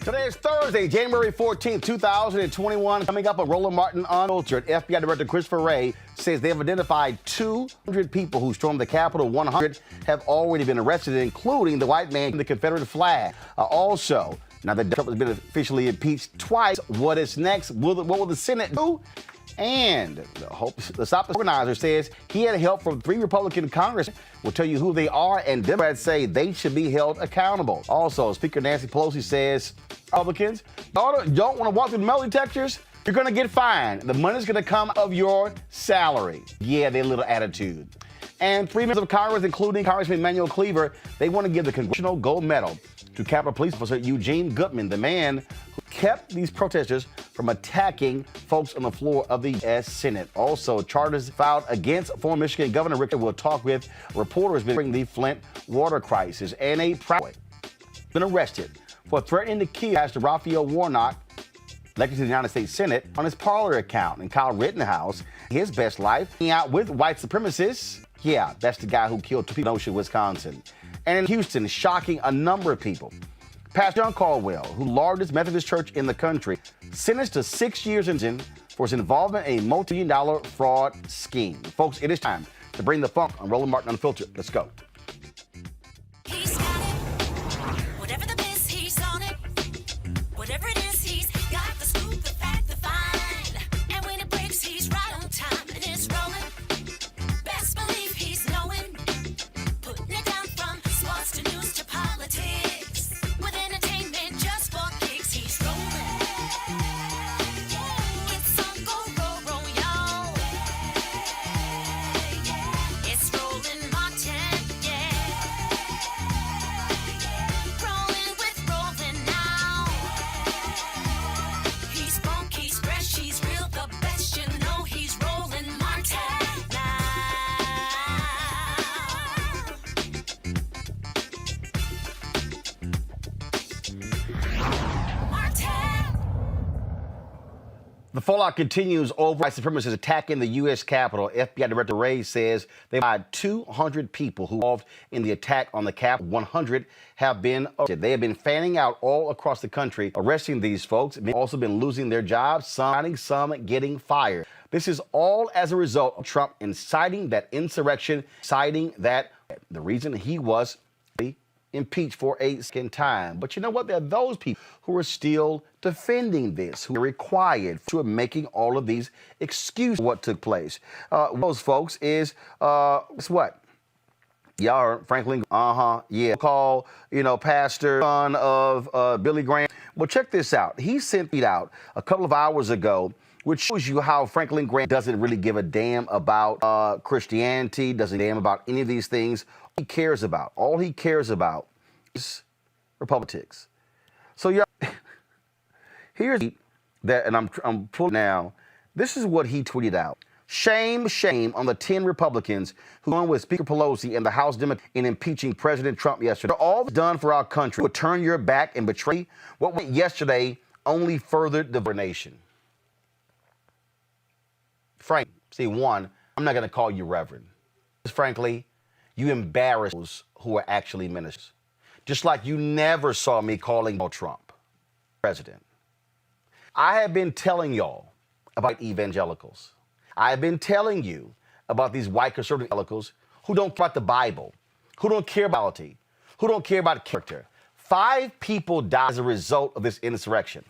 Today is Thursday, January 14, 2021. Coming up, a Roland Martin Unfiltered. FBI Director Christopher Wray says they have identified 200 people who stormed the Capitol. 100 have already been arrested, including the white man in the Confederate flag. Also, now that Trump has been officially impeached twice, what is next? What will the Senate do? And the Stop organizer says he had help from 3 Republican congressmen. We'll tell you who they are, and Democrats say they should be held accountable. Also, Speaker Nancy Pelosi says Republicans don't want to walk through the metal detectors. You're going to get fined. The money's going to come out of your salary. Yeah, their little attitude. And 3 members of Congress, including Congressman Emanuel Cleaver, they want to give the Congressional Gold Medal to Capitol Police Officer Eugene Goodman, the man who kept these protesters from attacking folks on the floor of the U.S. Senate. Also, charges filed against former Michigan Governor Rick will talk with reporters during the Flint water crisis. And a private been arrested for threatening to kill Pastor Raphael Warnock, elected to the United States Senate, on his Parler account. And Kyle Rittenhouse, his best life, hanging out with white supremacists. Yeah, that's the guy who killed 2 people in Kenosha, Wisconsin. And in Houston, shocking a number of people. Pastor John Caldwell, who largest Methodist church in the country, sentenced to 6 years in prison for his involvement in a multi-million-dollar fraud scheme. Folks, it is time to bring the funk on Roland Martin Unfiltered. Let's go. He's got it. Whatever the biz, he's on it. Whatever it is, he's got the scoop, the fact, the find. And when it breaks, he's right on time and it's rolling. Best believe he's knowing. Putting it down from sports to news to politics. With entertainment just for kicks, he's rolling. It's on go, y'all. It's Roland Martin, yeah. Rolling with Roland now. He's funk, he's fresh, he's real, the best, you know he's Roland Martin now. Martin. The fallout continues over white supremacists attacking the U.S. Capitol. FBI Director Wray says they had 200 people who were involved in the attack on the Capitol. 100 have been arrested. They have been fanning out all across the country, arresting these folks. They've also been losing their jobs, some getting fired. This is all as a result of Trump inciting that insurrection, citing that the reason he was impeached for a second time. But you know what? There are those people who are still defending this, who are required to making all of these excuses for what took place. Those folks is, guess what? Y'all are Franklin, call, pastor, son of Billy Graham. Well, check this out. He sent it out a couple of hours ago, which shows you how Franklin Graham doesn't really give a damn about Christianity, doesn't damn about any of these things. All he cares about is Republicans. So y'all, here's that, and I'm pulling now. This is what he tweeted out. Shame on the 10 Republicans who went with Speaker Pelosi and the House Democrats in impeaching President Trump yesterday. All done for our country. Would turn your back and betray what went yesterday only furthered the nation. Frank, I'm not going to call you Reverend. Frankly, you embarrass those who are actually ministers. Just like you never saw me calling Trump president. I have been telling y'all about evangelicals. I have been telling you about these white conservative evangelicals who don't care about the Bible, who don't care about reality, who don't care about character. 5 people died as a result of this insurrection.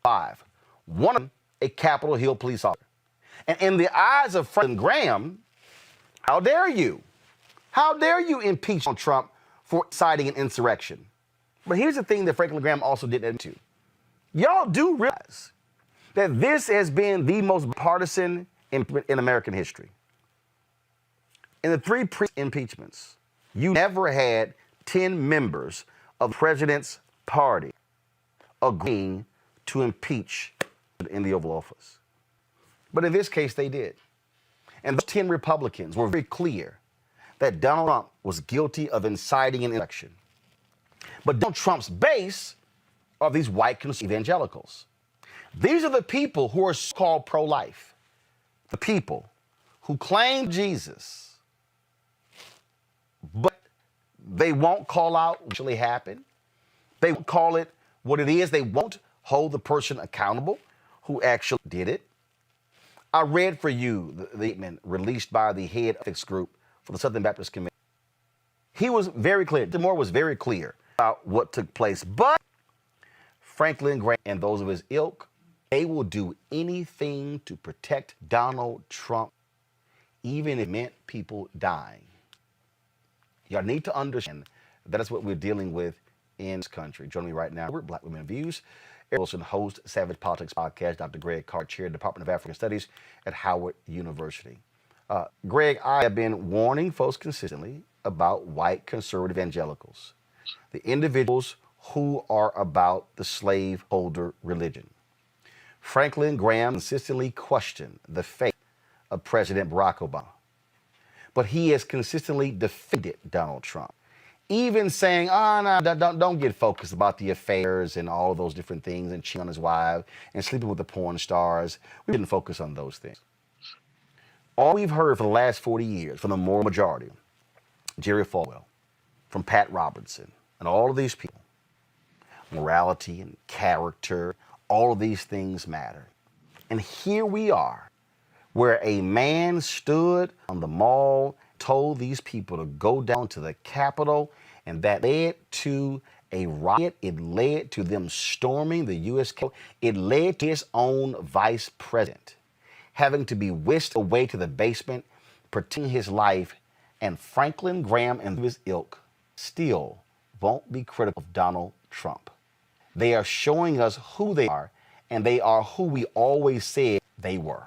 5. One of them, a Capitol Hill police officer. And in the eyes of Franklin Graham, how dare you? How dare you impeach on Trump for inciting an insurrection? But here's the thing that Franklin Graham also didn't admit to. Y'all do realize that this has been the most partisan in American history. In the 3 impeachments, you never had 10 members of the president's party agreeing to impeach in the Oval Office. But in this case, they did. And those 10 Republicans were very clear that Donald Trump was guilty of inciting an insurrection. But Donald Trump's base are these white conservative evangelicals. These are the people who are called pro-life. The people who claim Jesus, but they won't call out what actually happened. They won't call it What it is, they won't hold the person accountable who actually did it. I read for you the statement released by the head ethics group for the Southern Baptist Committee. He was very clear. Moore was very clear about what took place. But Franklin Graham and those of his ilk, they will do anything to protect Donald Trump, even if it meant people dying. Y'all need to understand that is what we're dealing with in this country. Joining me right now, we're Black Women Views. Eric Wilson, host, Savage Politics Podcast. Dr. Greg Carr, chair, Department of African Studies at Howard University. Greg, I have been warning folks consistently about white conservative evangelicals, the individuals who are about the slaveholder religion. Franklin Graham consistently questioned the faith of President Barack Obama, but he has consistently defended Donald Trump, even saying, no, don't get focused about the affairs and all of those different things and cheating on his wife and sleeping with the porn stars. We didn't focus on those things. All we've heard for the last 40 years from the moral majority, Jerry Falwell, from Pat Robertson, and all of these people, morality and character, all of these things matter. And here we are, where a man stood on the mall, told these people to go down to the Capitol, and that led to a riot. It led to them storming the U.S. Capitol. It led to his own vice president having to be whisked away to the basement, protecting his life, and Franklin Graham and his ilk still won't be critical of Donald Trump. They are showing us who they are, and they are who we always said they were.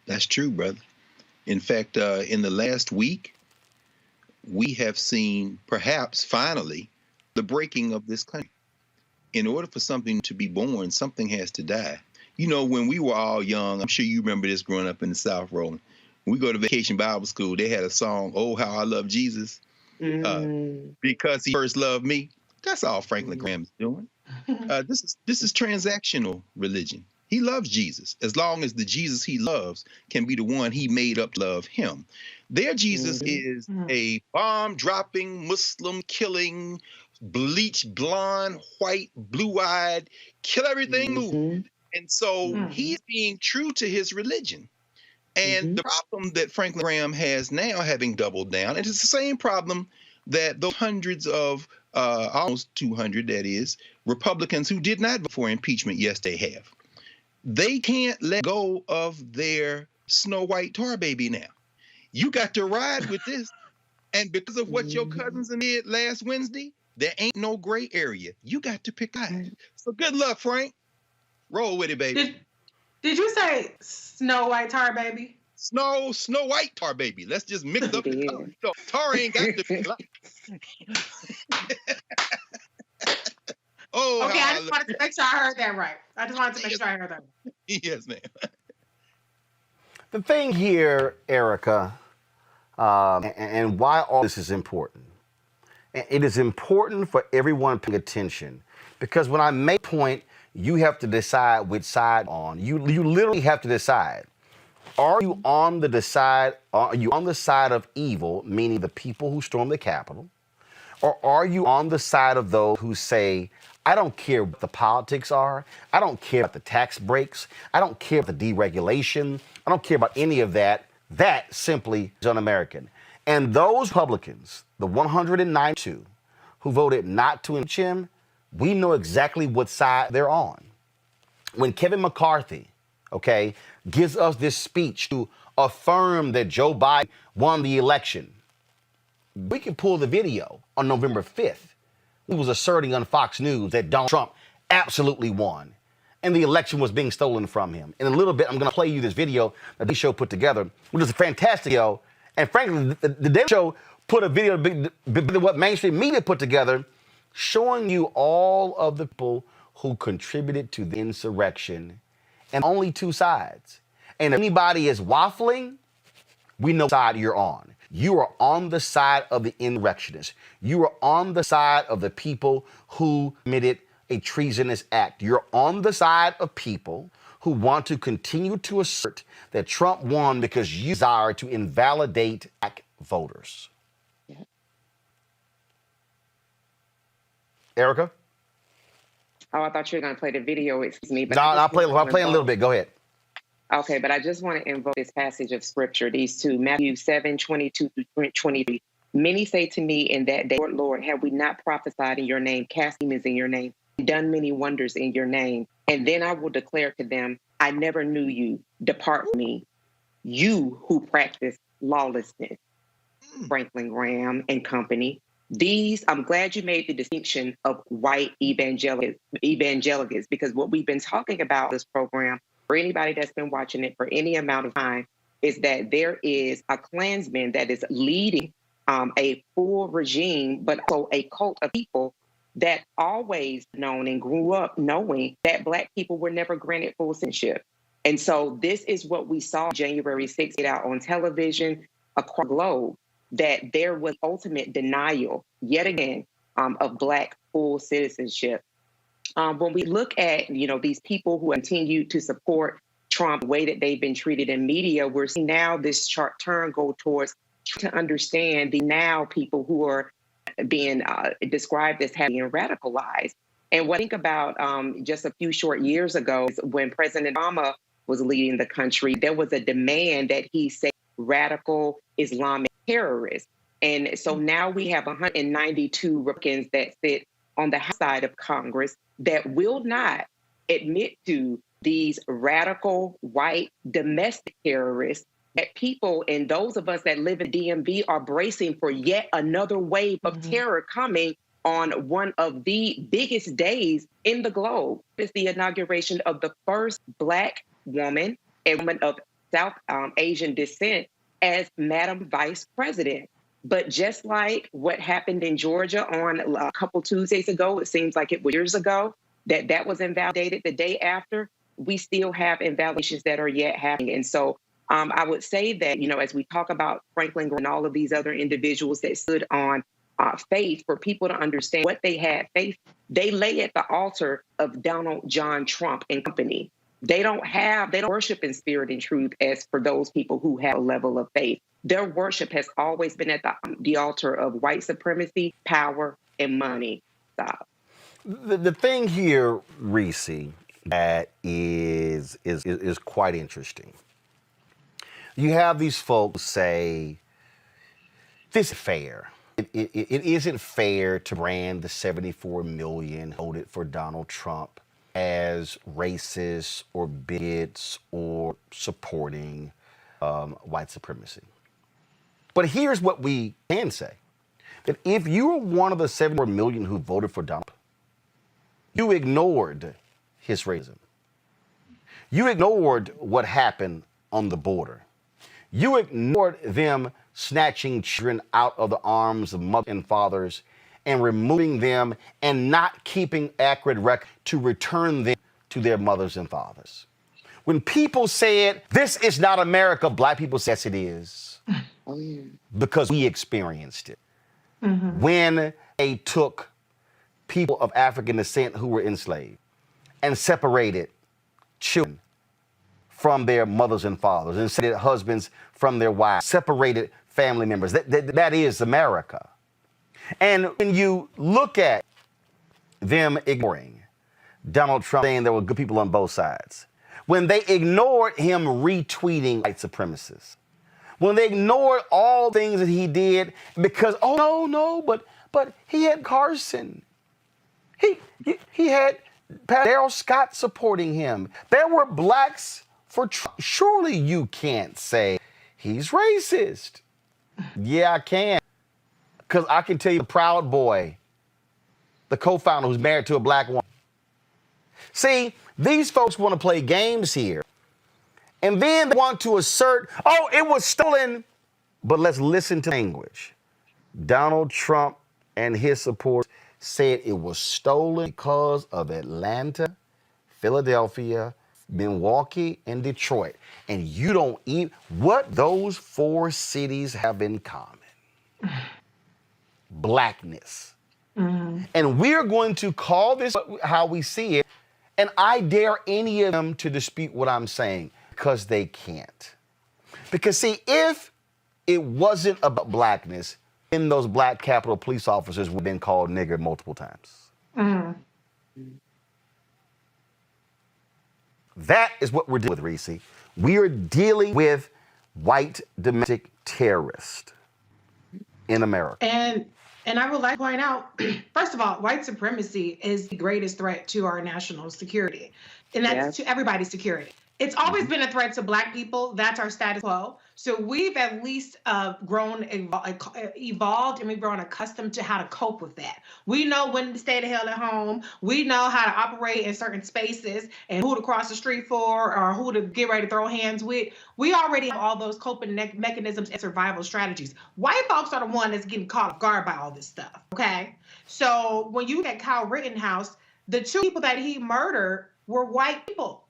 That's true, brother. In fact, in the last week, we have seen perhaps finally the breaking of this country. In order for something to be born, something has to die. You know, when we were all young, I'm sure you remember this growing up in the South, Roland. When we go to Vacation Bible School, they had a song, "Oh, How I Love Jesus," because he first loved me. That's all Franklin Graham is doing. This is transactional religion. He loves Jesus as long as the Jesus he loves can be the one he made up to love him. Their Jesus is a bomb-dropping, Muslim-killing, bleached, blonde, white, blue-eyed, kill everything moving. And so he's being true to his religion. And the problem that Franklin Graham has now, having doubled down, and it's the same problem that those hundreds of, almost 200, that is, Republicans who did not vote for impeachment, yes, they have. They can't let go of their Snow White tar baby now. You got to ride with this. And because of what your cousins did last Wednesday, there ain't no gray area. You got to pick sides. So good luck, Frank. Roll with it, baby. Did you say Snow White tar baby? Snow White tar baby. Let's just mix up the color. So tar ain't got to be like. Okay, I just wanted to make sure I heard that right. Yes, ma'am. The thing here, Erica, and why all this is important. It is important for everyone paying attention, because when I make a point, you have to decide which side on. You literally have to decide. Are you on the side of evil, meaning the people who stormed the Capitol? Or are you on the side of those who say, I don't care what the politics are. I don't care about the tax breaks. I don't care about the deregulation. I don't care about any of that. That simply is un-American. And those Republicans, the 192 who voted not to impeach him, we know exactly what side they're on. When Kevin McCarthy, gives us this speech to affirm that Joe Biden won the election, we can pull the video on November 5th. He was asserting on Fox News that Donald Trump absolutely won and the election was being stolen from him. In a little bit, I'm going to play you this video that the show put together, which is a fantastic video. And frankly, the Daily Show put a video what mainstream media put together, showing you all of the people who contributed to the insurrection, and only two sides. And if anybody is waffling, we know what side you're on. You are on the side of the insurrectionists. You are on the side of the people who committed a treasonous act. You're on the side of people who want to continue to assert that Trump won because you desire to invalidate black voters. Yeah. Erica? Oh, I thought you were going to play the video. Excuse me. But No, I I'll just play. want I'll to play a little invoke- bit. Go ahead. Okay, but I just want to invoke this passage of scripture, these two, Matthew 7:22 through 23. Many say to me in that day, Lord, Lord, have we not prophesied in your name, cast demons in your name, done many wonders in your name? And then I will declare to them, I never knew you. Depart from me, you who practice lawlessness. Franklin Graham and company. I'm glad you made the distinction of white evangelicals, because what we've been talking about this program, for anybody that's been watching it for any amount of time, is that there is a Klansman that is leading a full regime, but also a cult of people that always known and grew up knowing that Black people were never granted full citizenship. And so this is what we saw January 6th get out on television across the globe, that there was ultimate denial, yet again, of Black full citizenship. When we look at, these people who continue to support Trump, the way that they've been treated in media, we're seeing now this chart turn go towards to understand the now people who are being described as having been radicalized. And what I think about just a few short years ago, is when President Obama was leading the country, there was a demand that he say radical Islamic terrorists. And so now we have 192 Republicans that sit on the House side of Congress that will not admit to these radical white domestic terrorists, that people and those of us that live in DMV are bracing for yet another wave of terror coming on one of the biggest days in the globe. It's the inauguration of the first Black woman, a woman of South Asian descent, as Madam Vice President. But just like what happened in Georgia on a couple Tuesdays ago, it seems like it was years ago, that was invalidated the day after, we still have invalidations that are yet happening. And so I would say that, as we talk about Franklin and all of these other individuals that stood on faith, for people to understand what they had faith, they lay at the altar of Donald John Trump and company. They don't worship in spirit and truth as for those people who have a level of faith. Their worship has always been at the altar of white supremacy, power, and money. Stop. The thing here, Reese, that is quite interesting. You have these folks say, this is fair. It isn't fair to brand the 74 million voted for Donald Trump as racist or bigots or supporting white supremacy. But here's what we can say, that if you were one of the 74 million who voted for Donald, you ignored his racism. You ignored what happened on the border. You ignored them snatching children out of the arms of mothers and fathers and removing them and not keeping accurate record to return them to their mothers and fathers. When people said, this is not America, Black people said, yes, it is. Oh, yeah. Because we experienced it. When they took people of African descent who were enslaved and separated children from their mothers and fathers, and separated husbands from their wives, separated family members. That is America. And when you look at them ignoring Donald Trump, saying there were good people on both sides, when they ignored him retweeting white supremacists, when they ignored all things that he did because, but he had Carson. He had Daryl Scott supporting him. There were blacks for Trump. Surely you can't say he's racist. Yeah, I can. Because I can tell you, the Proud Boy, the co-founder who's married to a black woman. See, these folks want to play games here. And then they want to assert, it was stolen. But let's listen to language. Donald Trump and his supporters said it was stolen because of Atlanta, Philadelphia, Milwaukee, and Detroit. And you don't even, what those four cities have in common? Blackness. And we're going to call this how we see it. And I dare any of them to dispute what I'm saying, because they can't. Because see, if it wasn't about blackness, then those black Capitol police officers would have been called nigger multiple times. That is what we're dealing with, Reese. We are dealing with white domestic terrorists in America. And I would like to point out, first of all, white supremacy is the greatest threat to our national security, and that's to everybody's security. It's always been a threat to Black people. That's our status quo. So we've at least evolved, and we've grown accustomed to how to cope with that. We know when to stay the hell at home. We know how to operate in certain spaces and who to cross the street for or who to get ready to throw hands with. We already have all those coping mechanisms and survival strategies. White folks are the one that's getting caught off guard by all this stuff, okay? So when you look at Kyle Rittenhouse, the 2 people that he murdered were white people.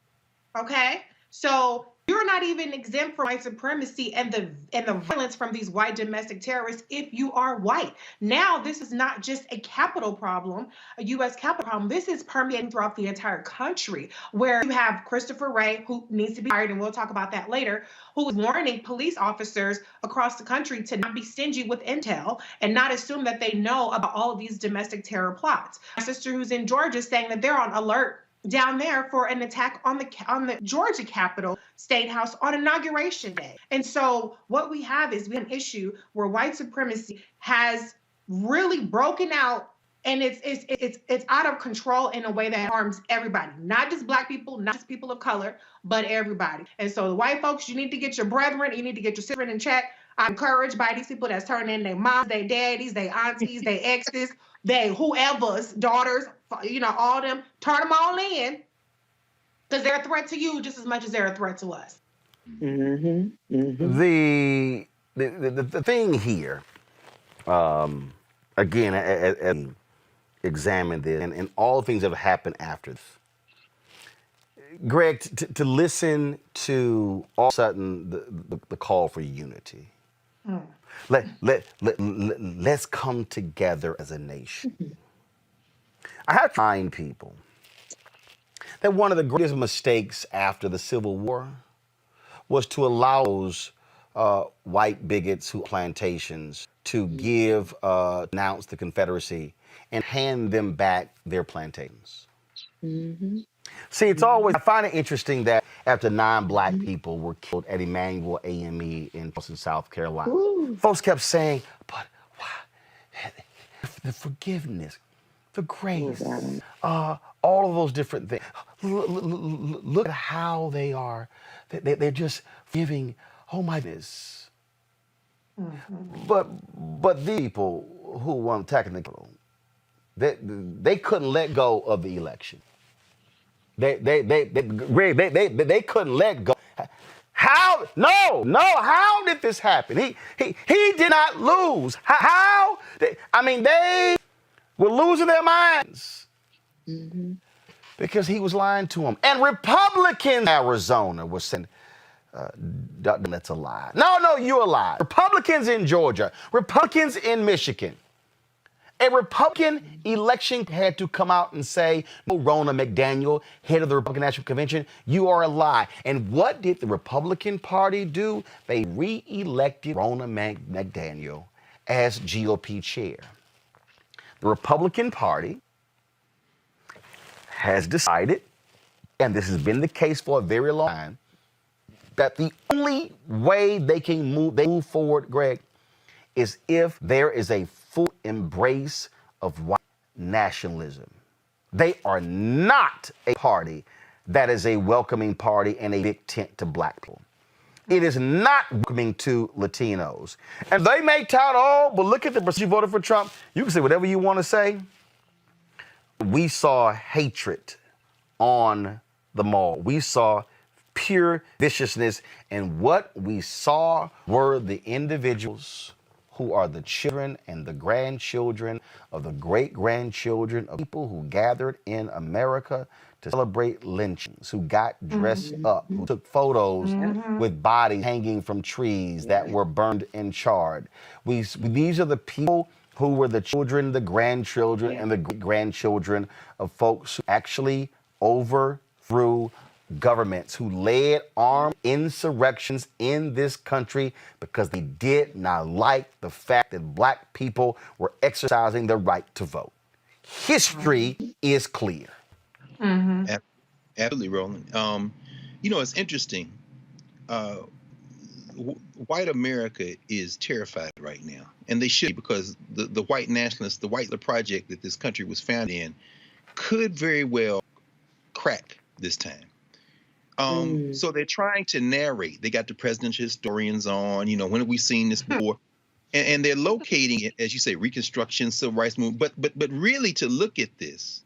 Okay, so you're not even exempt from white supremacy and the violence from these white domestic terrorists if you are white. Now, this is not just a capital problem, a U.S. capital problem. This is permeating throughout the entire country, where you have Christopher Wray, who needs to be fired, and we'll talk about that later, who is warning police officers across the country to not be stingy with intel and not assume that they know about all of these domestic terror plots. My sister, who's in Georgia, is saying that they're on alert down there for an attack on the Georgia Capitol State House on Inauguration Day. And so what we have is an issue where white supremacy has really broken out, and it's out of control in a way that harms everybody, not just Black people, not just people of color, but everybody. And so the white folks, you need to get your brethren, you need to get your sister in check. I'm encouraged by these people that's turning in their moms, their daddies, their aunties, their exes, they whoever's daughters, all them, turn them all in, because they're a threat to you just as much as they're a threat to us. Mm-hmm. Mm-hmm. The thing here, again, as examine this and all the things that have happened after this, Greg, to listen to all of a sudden the call for unity. Let's come together as a nation. I have to remind people that one of the greatest mistakes after the Civil War was to allow those white bigots who plantations to announce the Confederacy and hand them back their plantations. Mm-hmm. See, I find it interesting that after 9 Black people were killed at Emmanuel AME in Boston, South Carolina, folks kept saying, but why? The forgiveness, the grace, all of those different things. Look at how they are. They're just giving, oh my goodness. Mm-hmm. But the people who were attacking the Capitol, they couldn't let go of the election. They couldn't let go. How? No. How did this happen? He did not lose. How? They were losing their minds because he was lying to them. And Republicans in Arizona were saying, that's a lie. No, you're a lie. Republicans in Georgia, Republicans in Michigan. A Republican election had to come out and say, no, Ronna McDaniel, head of the Republican National Convention, you are a lie. And what did the Republican Party do? They re-elected Ronna McDaniel as GOP chair. The Republican Party has decided, and this has been the case for a very long time, that the only way they can move forward, Greg, is if there is a full embrace of white nationalism. They are not a party that is a welcoming party and a big tent to Black people. It is not welcoming to Latinos. And they may tout, but look at the person who voted for Trump. You can say whatever you want to say. We saw hatred on the mall. We saw pure viciousness. And what we saw were the individuals who are the children and the grandchildren of the great-grandchildren of people who gathered in America to celebrate lynchings, who got dressed up, who took photos with bodies hanging from trees that were burned and charred. These are the people who were the children, the grandchildren, and the great-grandchildren of folks who actually overthrew governments, who led armed insurrections in this country because they did not like the fact that Black people were exercising their right to vote. History is clear. Absolutely, Roland. You know, it's interesting. Uh, White America is terrified right now, and they should, because the white nationalists, the white project that this country was founded in, could very well crack this time. So they're trying to narrate. They got the presidential historians on, you know, when have we seen this before? And they're locating it, as you say, Reconstruction, Civil Rights Movement. But really, to look at this,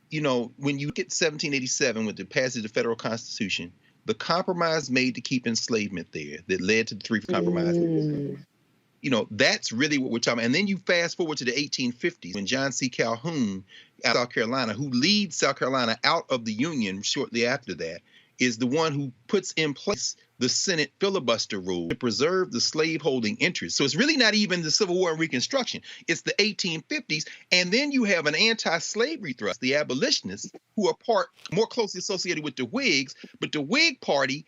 you know, when you look at 1787 with the passage of the federal Constitution, the compromise made to keep enslavement there that led to the three compromises. You know, that's really what we're talking about. And then you fast forward to the 1850s when John C. Calhoun out of South Carolina, who leads South Carolina out of the Union shortly after that, is the one who puts in place the Senate filibuster rule to preserve the slaveholding interest. So it's really not even the Civil War and Reconstruction. It's the 1850s. And then you have an anti-slavery thrust, the abolitionists, who are more closely associated with the Whigs, but the Whig Party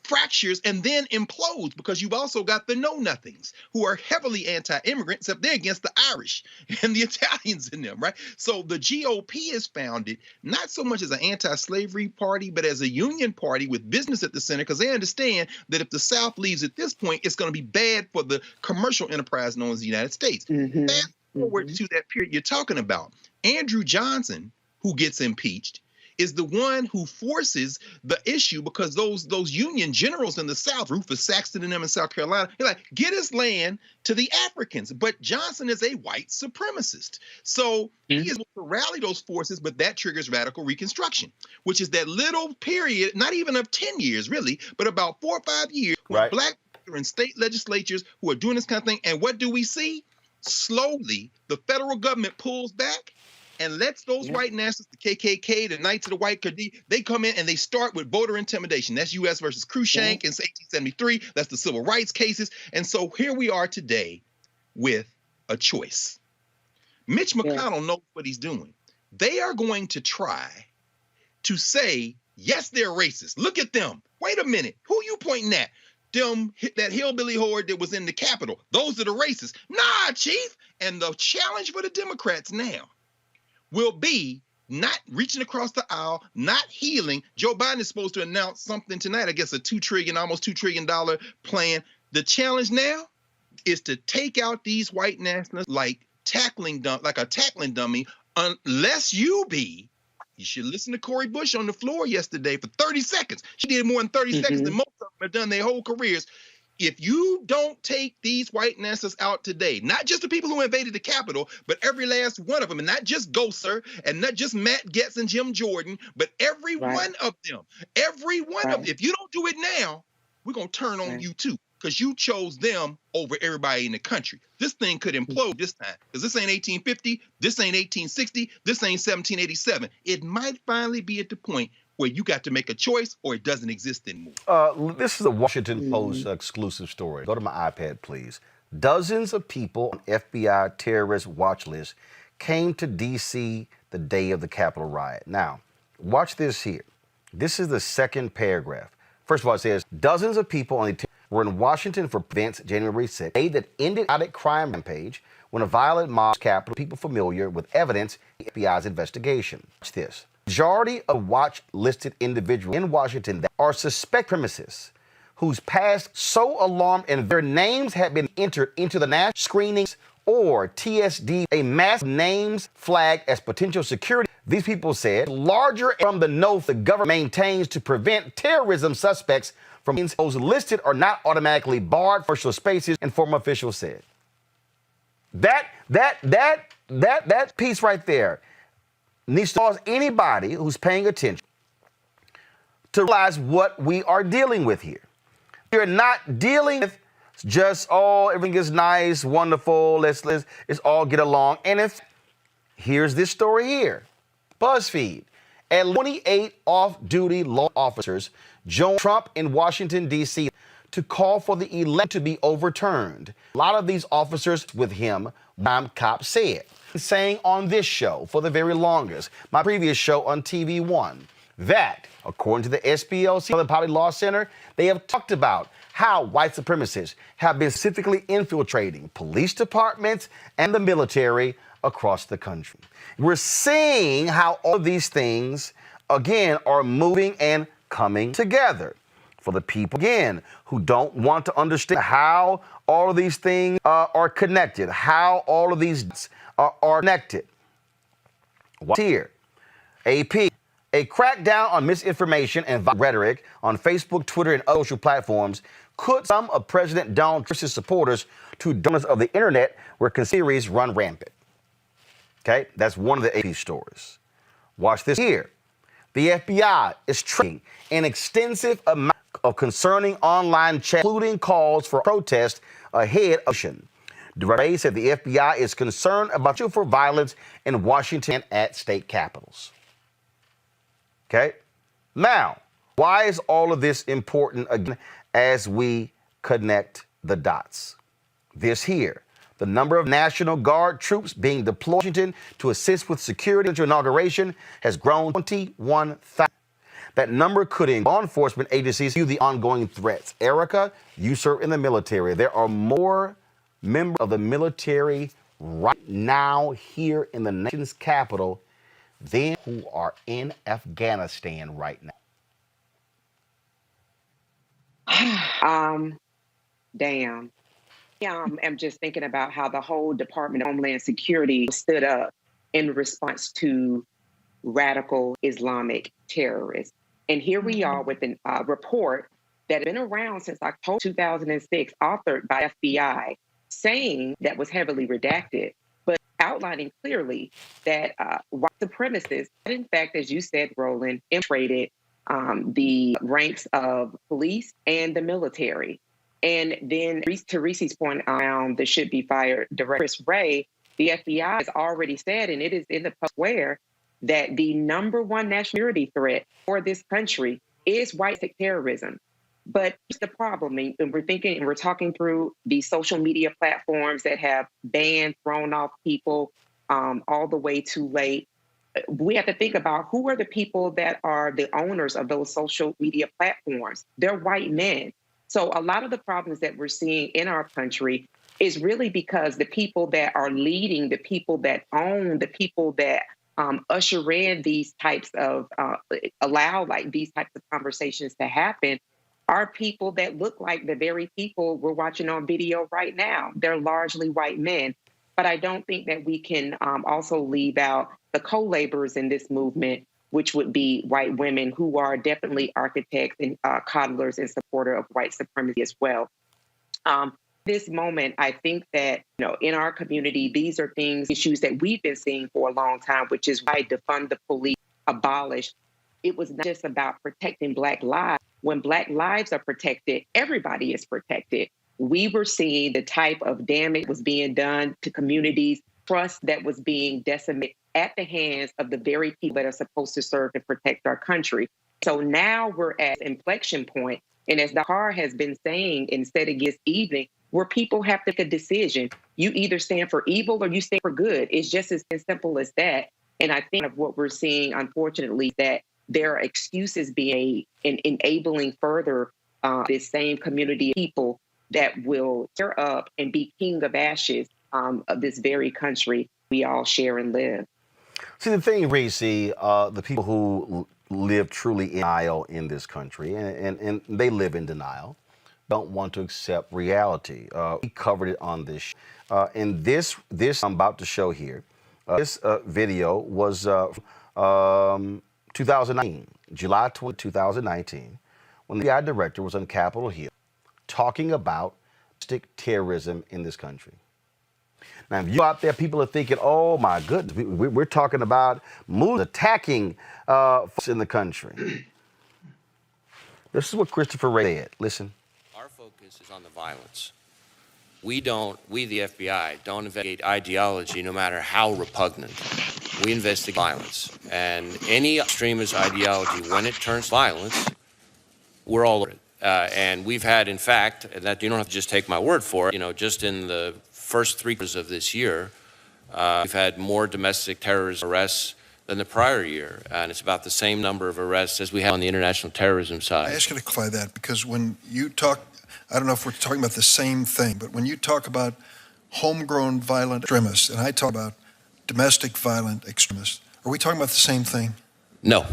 fractures and then implodes because you've also got the know-nothings who are heavily anti-immigrant, except they're against the Irish and the Italians in them, right? So the GOP is founded not so much as an anti-slavery party, but as a union party with business at the center, because they understand that if the South leaves at this point, it's going to be bad for the commercial enterprise known as the United States. Fast forward to that period you're talking about. Andrew Johnson, who gets impeached, is the one who forces the issue, because those Union generals in the South, Rufus Saxton and them in South Carolina, they're like, get his land to the Africans. But Johnson is a white supremacist. So he is able to rally those forces, but that triggers radical Reconstruction, which is that little period, not even of 10 years really, but about 4 or 5 years, when black people are in state legislatures who are doing this kind of thing. And what do we see? Slowly, the federal government pulls back and lets those white nationalists, the KKK, the Knights of the White Khadi, they come in and they start with voter intimidation. That's U.S. versus Cruikshank in 1873. That's the civil rights cases. And so here we are today with a choice. Mitch McConnell knows what he's doing. They are going to try to say, yes, they're racist. Look at them. Wait a minute. Who you pointing at? That hillbilly horde that was in the Capitol. Those are the racists. Nah, Chief. And the challenge for the Democrats now will be not reaching across the aisle, not healing. Joe Biden is supposed to announce something tonight, I guess almost $2 trillion plan. The challenge now is to take out these white nationalists like a tackling dummy, unless you should listen to Cori Bush on the floor yesterday for 30 seconds. She did more in 30 seconds than most of them have done their whole careers. If you don't take these white nationalists out today, not just the people who invaded the Capitol, but every last one of them, and not just Gosar, and not just Matt Gaetz and Jim Jordan, but every one of them, every one of them. If you don't do it now, we're going to turn on you too, because you chose them over everybody in the country. This thing could implode this time, because this ain't 1850, this ain't 1860, this ain't 1787. It might finally be at the point where you got to make a choice or it doesn't exist anymore. This is a Washington Post exclusive story. Go to my iPad, please. Dozens of people on FBI terrorist watch list came to D.C. the day of the Capitol riot. Now, watch this here. This is the second paragraph. First of all, it says, dozens of people on the were in Washington for events January 6th, a day that ended a crime rampage when a violent mob Capitol, people familiar with evidence in the FBI's investigation. Watch this. Majority of watch-listed individuals in Washington that are suspect supremacists whose past so alarmed and their names had been entered into the national screenings or TSD, a mass of names flagged as potential security. These people said larger from the note the government maintains to prevent terrorism suspects from those listed are not automatically barred for commercial spaces, and former officials said. That piece right there needs to cause anybody who's paying attention to realize what we are dealing with here. We're not dealing with just, everything is nice, wonderful, let's all get along. And here's this story here. BuzzFeed. At 28 off-duty law officers joined Trump in Washington, D.C. to call for the election to be overturned. A lot of these officers with him, cops said. Saying on this show for the very longest, my previous show on TV One, that according to the SPLC, the Public Law Center, they have talked about how white supremacists have been specifically infiltrating police departments and the military across the country. We're seeing how all of these things, again, are moving and coming together. For the people, again, who don't want to understand how all of these things are connected, how all of these are connected. What's here? AP. A crackdown on misinformation and rhetoric on Facebook, Twitter, and other social platforms could some of President Donald Trump's supporters to donors of the internet where conspiracies run rampant. Okay, that's one of the AP stories. Watch this here. The FBI is tracking an extensive amount of concerning online chat, including calls for protest ahead of election. DeRay said the FBI is concerned about for violence in Washington at state capitals. Okay, now, why is all of this important again as we connect the dots? This here, the number of National Guard troops being deployed in Washington to assist with security into inauguration has grown 21,000. That number could in law enforcement agencies view the ongoing threats. Erica, you serve in the military. There are more members of the military right now here in the nation's capital than who are in Afghanistan right now. Damn. I'm just thinking about how the whole Department of Homeland Security stood up in response to radical Islamic terrorists. And here we are with a report that had been around since October 2006, authored by FBI, saying that was heavily redacted, but outlining clearly that white supremacists, in fact, as you said, Roland, infiltrated the ranks of police and the military. And then to Reese's point around the should be fired director Chris Wray, the FBI has already said, and it is in the public square, that the number one national security threat for this country is white terrorism. But here's the problem, and we're talking through the social media platforms that have banned, thrown off people all the way too late. We have to think about who are the people that are the owners of those social media platforms. They're white men. So a lot of the problems that we're seeing in our country is really because the people that are leading, the people that own, the people that usher in these types of, allow like these types of conversations to happen are people that look like the very people we're watching on video right now. They're largely white men. But I don't think that we can also leave out the co-laborers in this movement, which would be white women who are definitely architects and coddlers and supporter of white supremacy as well. This moment, I think that, in our community, these are issues that we've been seeing for a long time, which is why defund the police, abolish. It was not just about protecting Black lives. When Black lives are protected, everybody is protected. We were seeing the type of damage was being done to communities, trust that was being decimated at the hands of the very people that are supposed to serve and protect our country. So now we're at an inflection point. And as Dakar has been saying and said against evening, where people have to make a decision. You either stand for evil or you stand for good. It's just as simple as that. And I think of what we're seeing, unfortunately, that there are excuses being enabling further this same community of people that will tear up and be king of ashes of this very country we all share and live. See, the thing, Reese, the people who live truly in denial in this country, and they live in denial, don't want to accept reality. We covered it on this show. And this I'm about to show here, this video was 2019, July 20, 2019, when the FBI director was on Capitol Hill talking about terrorism in this country. Now, if you out there, people are thinking, oh, my goodness, we're talking about moves attacking folks in the country. This is what Christopher Wray said. Listen. Our focus is on the violence. We, the FBI, don't investigate ideology, no matter how repugnant. We investigate violence. And any extremist ideology, when it turns violence, we're all over it. And we've had, in fact, and that you don't have to just take my word for it, just in the first 3 quarters of this year, we've had more domestic terrorism arrests than the prior year. And it's about the same number of arrests as we have on the international terrorism side. I ask you to clarify that, because when you talk, I don't know if we're talking about the same thing, but when you talk about homegrown violent extremists, and I talk about domestic violent extremists, are we talking about the same thing? No.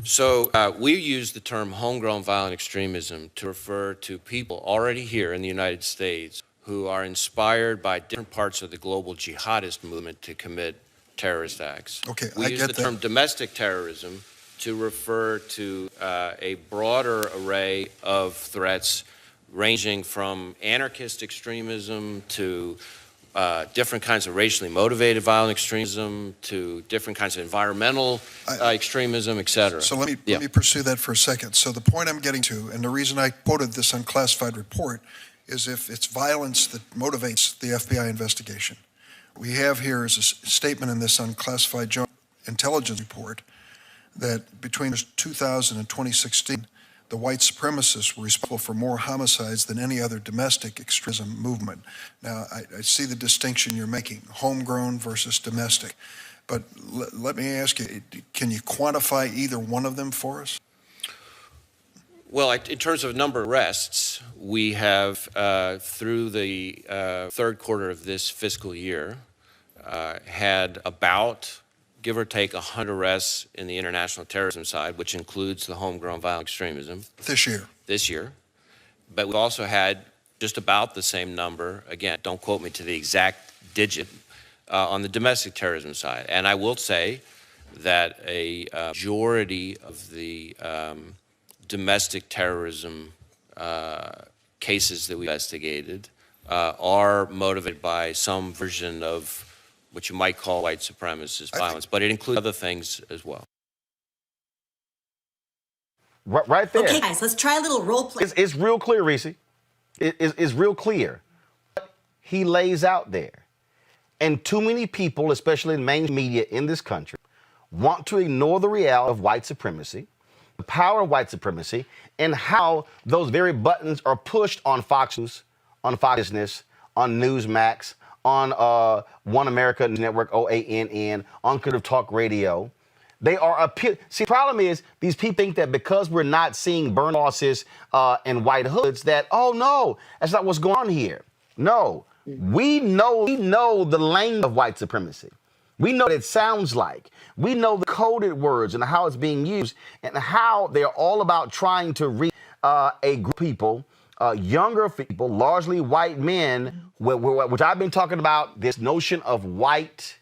So we use the term homegrown violent extremism to refer to people already here in the United States who are inspired by different parts of the global jihadist movement to commit terrorist acts. Okay, we I use get the that. term domestic terrorism to refer to a broader array of threats ranging from anarchist extremism to different kinds of racially motivated violent extremism to different kinds of environmental extremism, et cetera. So let me pursue that for a second. So the point I'm getting to, and the reason I quoted this unclassified report, is if it's violence that motivates the FBI investigation. We have here is a statement in this unclassified joint intelligence report that between 2000 and 2016, the white supremacists were responsible for more homicides than any other domestic extremism movement. Now, I see the distinction you're making, homegrown versus domestic. But let me ask you, can you quantify either one of them for us? Well, in terms of number of arrests, we have, through the third quarter of this fiscal year, had about, give or take, 100 arrests in the international terrorism side, which includes the homegrown violent extremism. This year. But we've also had just about the same number, again, don't quote me to the exact digit, on the domestic terrorism side. And I will say that a majority of the domestic terrorism cases that we investigated are motivated by some version of what you might call white supremacist violence, but it includes other things as well. Right there. Okay, guys, let's try a little role play. It's real clear, Reese. It's real clear. What he lays out there. And too many people, especially in main media in this country, want to ignore the reality of white supremacy, the power of white supremacy, and how those very buttons are pushed on Fox News, on Fox Business, on Newsmax, on One America Network, OANN, on Conservative Talk Radio. They are See, the problem is these people think that because we're not seeing burn losses and white hoods that, oh no, that's not what's going on here. No, we know the language of white supremacy. We know what it sounds like. We know the coded words and how it's being used and how they're all about trying to reach a group of people, younger people, largely white men, which I've been talking about, this notion of white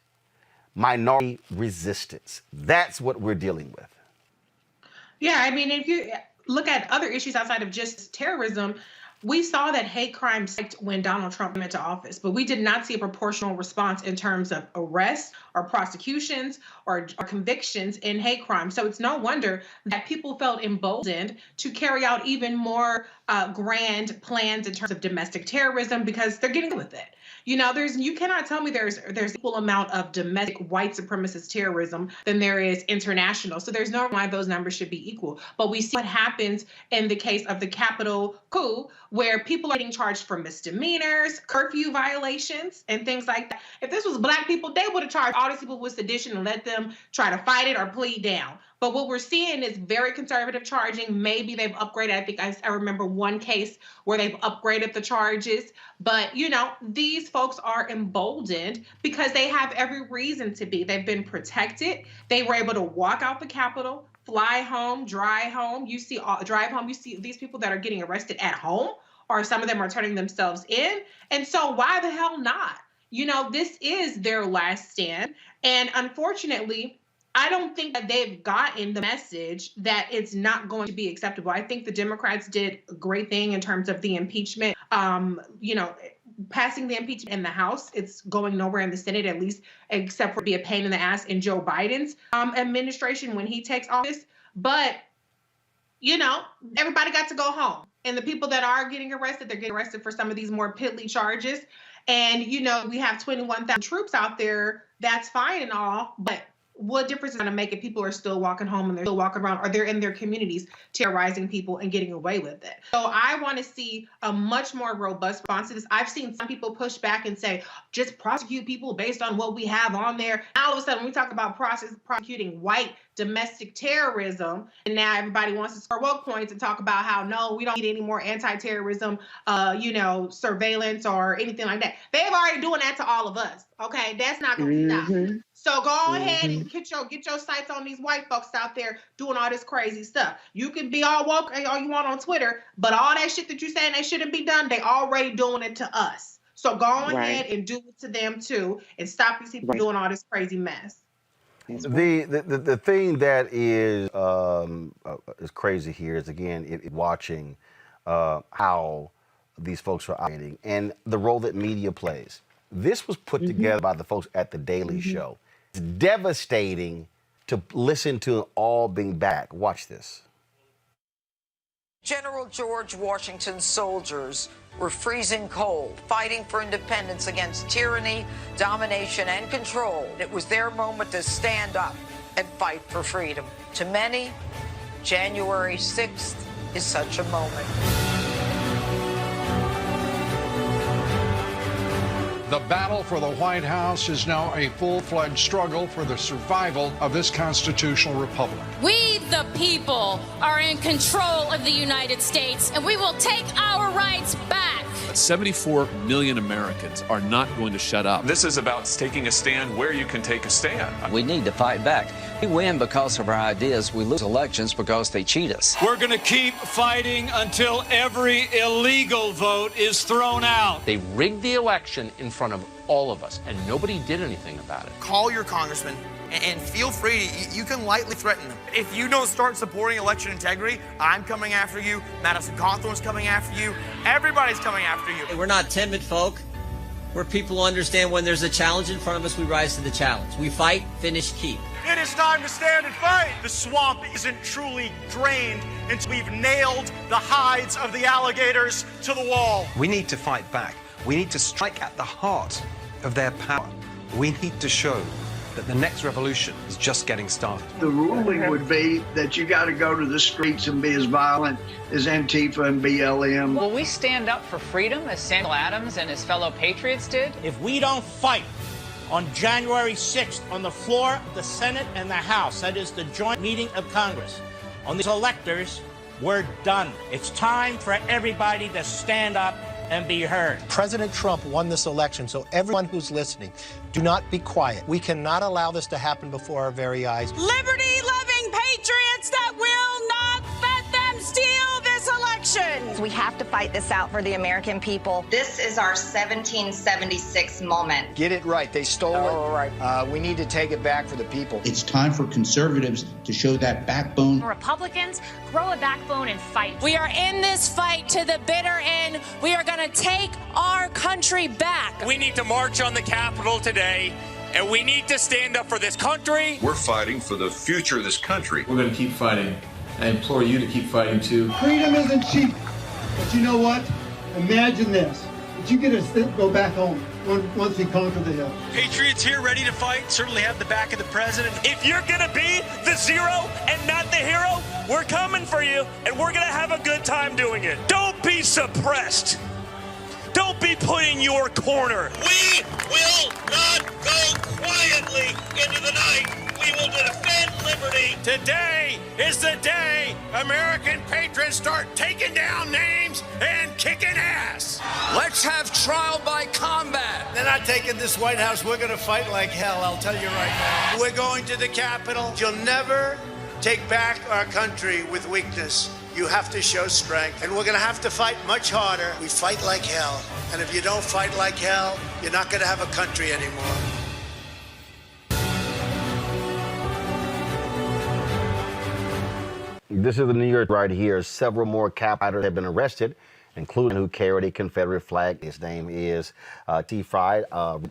minority resistance. That's what we're dealing with. Yeah, I mean, if you look at other issues outside of just terrorism, we saw that hate crime spiked when Donald Trump came into office, but we did not see a proportional response in terms of arrests or prosecutions or convictions in hate crime. So it's no wonder that people felt emboldened to carry out even more grand plans in terms of domestic terrorism because they're getting with it. You know, you cannot tell me there's equal amount of domestic white supremacist terrorism than there is international. So there's no reason why those numbers should be equal. But we see what happens in the case of the Capitol coup, where people are getting charged for misdemeanors, curfew violations, and things like that. If this was black people, they would have charged all these people with sedition and let them try to fight it or plead down. But what we're seeing is very conservative charging. Maybe they've upgraded. I think I remember one case where they've upgraded the charges. But, you know, these folks are emboldened because they have every reason to be. They've been protected. They were able to walk out the Capitol, fly home, drive home. You see these people that are getting arrested at home, or some of them are turning themselves in. And so why the hell not? You know, this is their last stand. And unfortunately, I don't think that they've gotten the message that it's not going to be acceptable. I think the Democrats did a great thing in terms of the impeachment, passing the impeachment in the House. It's going nowhere in the Senate, at least, except for be a pain in the ass in Joe Biden's administration when he takes office. But, you know, everybody got to go home. And the people that are getting arrested, they're getting arrested for some of these more piddly charges. And, you know, we have 21,000 troops out there. That's fine and all, but what difference is it going to make if people are still walking home and they're still walking around, or they're in their communities terrorizing people and getting away with it? So I want to see a much more robust response to this. I've seen some people push back and say, just prosecute people based on what we have on there. Now, all of a sudden, when we talk about prosecuting white domestic terrorism, and now everybody wants to score woke points and talk about how, no, we don't need any more anti-terrorism, surveillance or anything like that. They've already doing that to all of us. Okay, that's not going to stop. So go ahead and get your sights on these white folks out there doing all this crazy stuff. You can be all woke all you want on Twitter, but all that shit that you saying they shouldn't be done, they already doing it to us. So go ahead and do it to them too, and stop these people doing all this crazy mess. The thing that is crazy here is, again, watching how these folks are operating and the role that media plays. This was put together by the folks at The Daily Show. It's devastating to listen to all being back. Watch this. General George Washington's soldiers were freezing cold, fighting for independence against tyranny, domination, and control. It was their moment to stand up and fight for freedom. To many, January 6th is such a moment. The battle for the White House is now a full-fledged struggle for the survival of this constitutional republic. We, the people, are in control of the United States, and we will take our rights back. 74 million Americans are not going to shut up. This is about taking a stand where you can take a stand. We need to fight back. We win because of our ideas. We lose elections because they cheat us. We're going to keep fighting until every illegal vote is thrown out. They rigged the election in front of all of us, and nobody did anything about it. Call your congressman and feel free. You can lightly threaten them. If you don't start supporting election integrity, I'm coming after you. Madison Cawthorn's coming after you. Everybody's coming after you. We're not timid folk. We're people who understand when there's a challenge in front of us, we rise to the challenge. We fight, finish, keep. It is time to stand and fight. The swamp isn't truly drained until we've nailed the hides of the alligators to the wall. We need to fight back. We need to strike at the heart of their power. We need to show that the next revolution is just getting started. The ruling would be that you got to go to the streets and be as violent as Antifa and BLM. Will we stand up for freedom as Samuel Adams and his fellow patriots did? If we don't fight on January 6th on the floor of the Senate and the House, that is the joint meeting of Congress, on these electors, we're done. It's time for everybody to stand up and be heard. President Trump won this election, so everyone who's listening, do not be quiet. We cannot allow this to happen before our very eyes. Liberty-loving patriots that will not let them steal this election. We have to fight this out for the American people. This is our 1776 moment. Get it right. They stole it. We need to take it back for the people. It's time for conservatives to show that backbone. Republicans, grow a backbone and fight. We are in this fight to the bitter end. We are going to take our country back. We need to march on the Capitol today, and we need to stand up for this country. We're fighting for the future of this country. We're going to keep fighting. I implore you to keep fighting too. Freedom isn't cheap, but you know what? Imagine this, that you get to go back home once we conquer the hill. Patriots here ready to fight, certainly have the back of the president. If you're going to be the zero and not the hero, we're coming for you, and we're going to have a good time doing it. Don't be suppressed. Don't be put in your corner. We will not go quietly into the night. We will defend liberty. Today is the day American patriots start taking down names and kicking ass. Let's have trial by combat. They're not taking this White House. We're going to fight like hell, I'll tell you right now. We're going to the Capitol. You'll never take back our country with weakness. You have to show strength, and we're going to have to fight much harder. We fight like hell, and if you don't fight like hell, you're not going to have a country anymore. This is the New York right here. Several more Cap fighters have been arrested, including who carried a Confederate flag. His name is T. Fry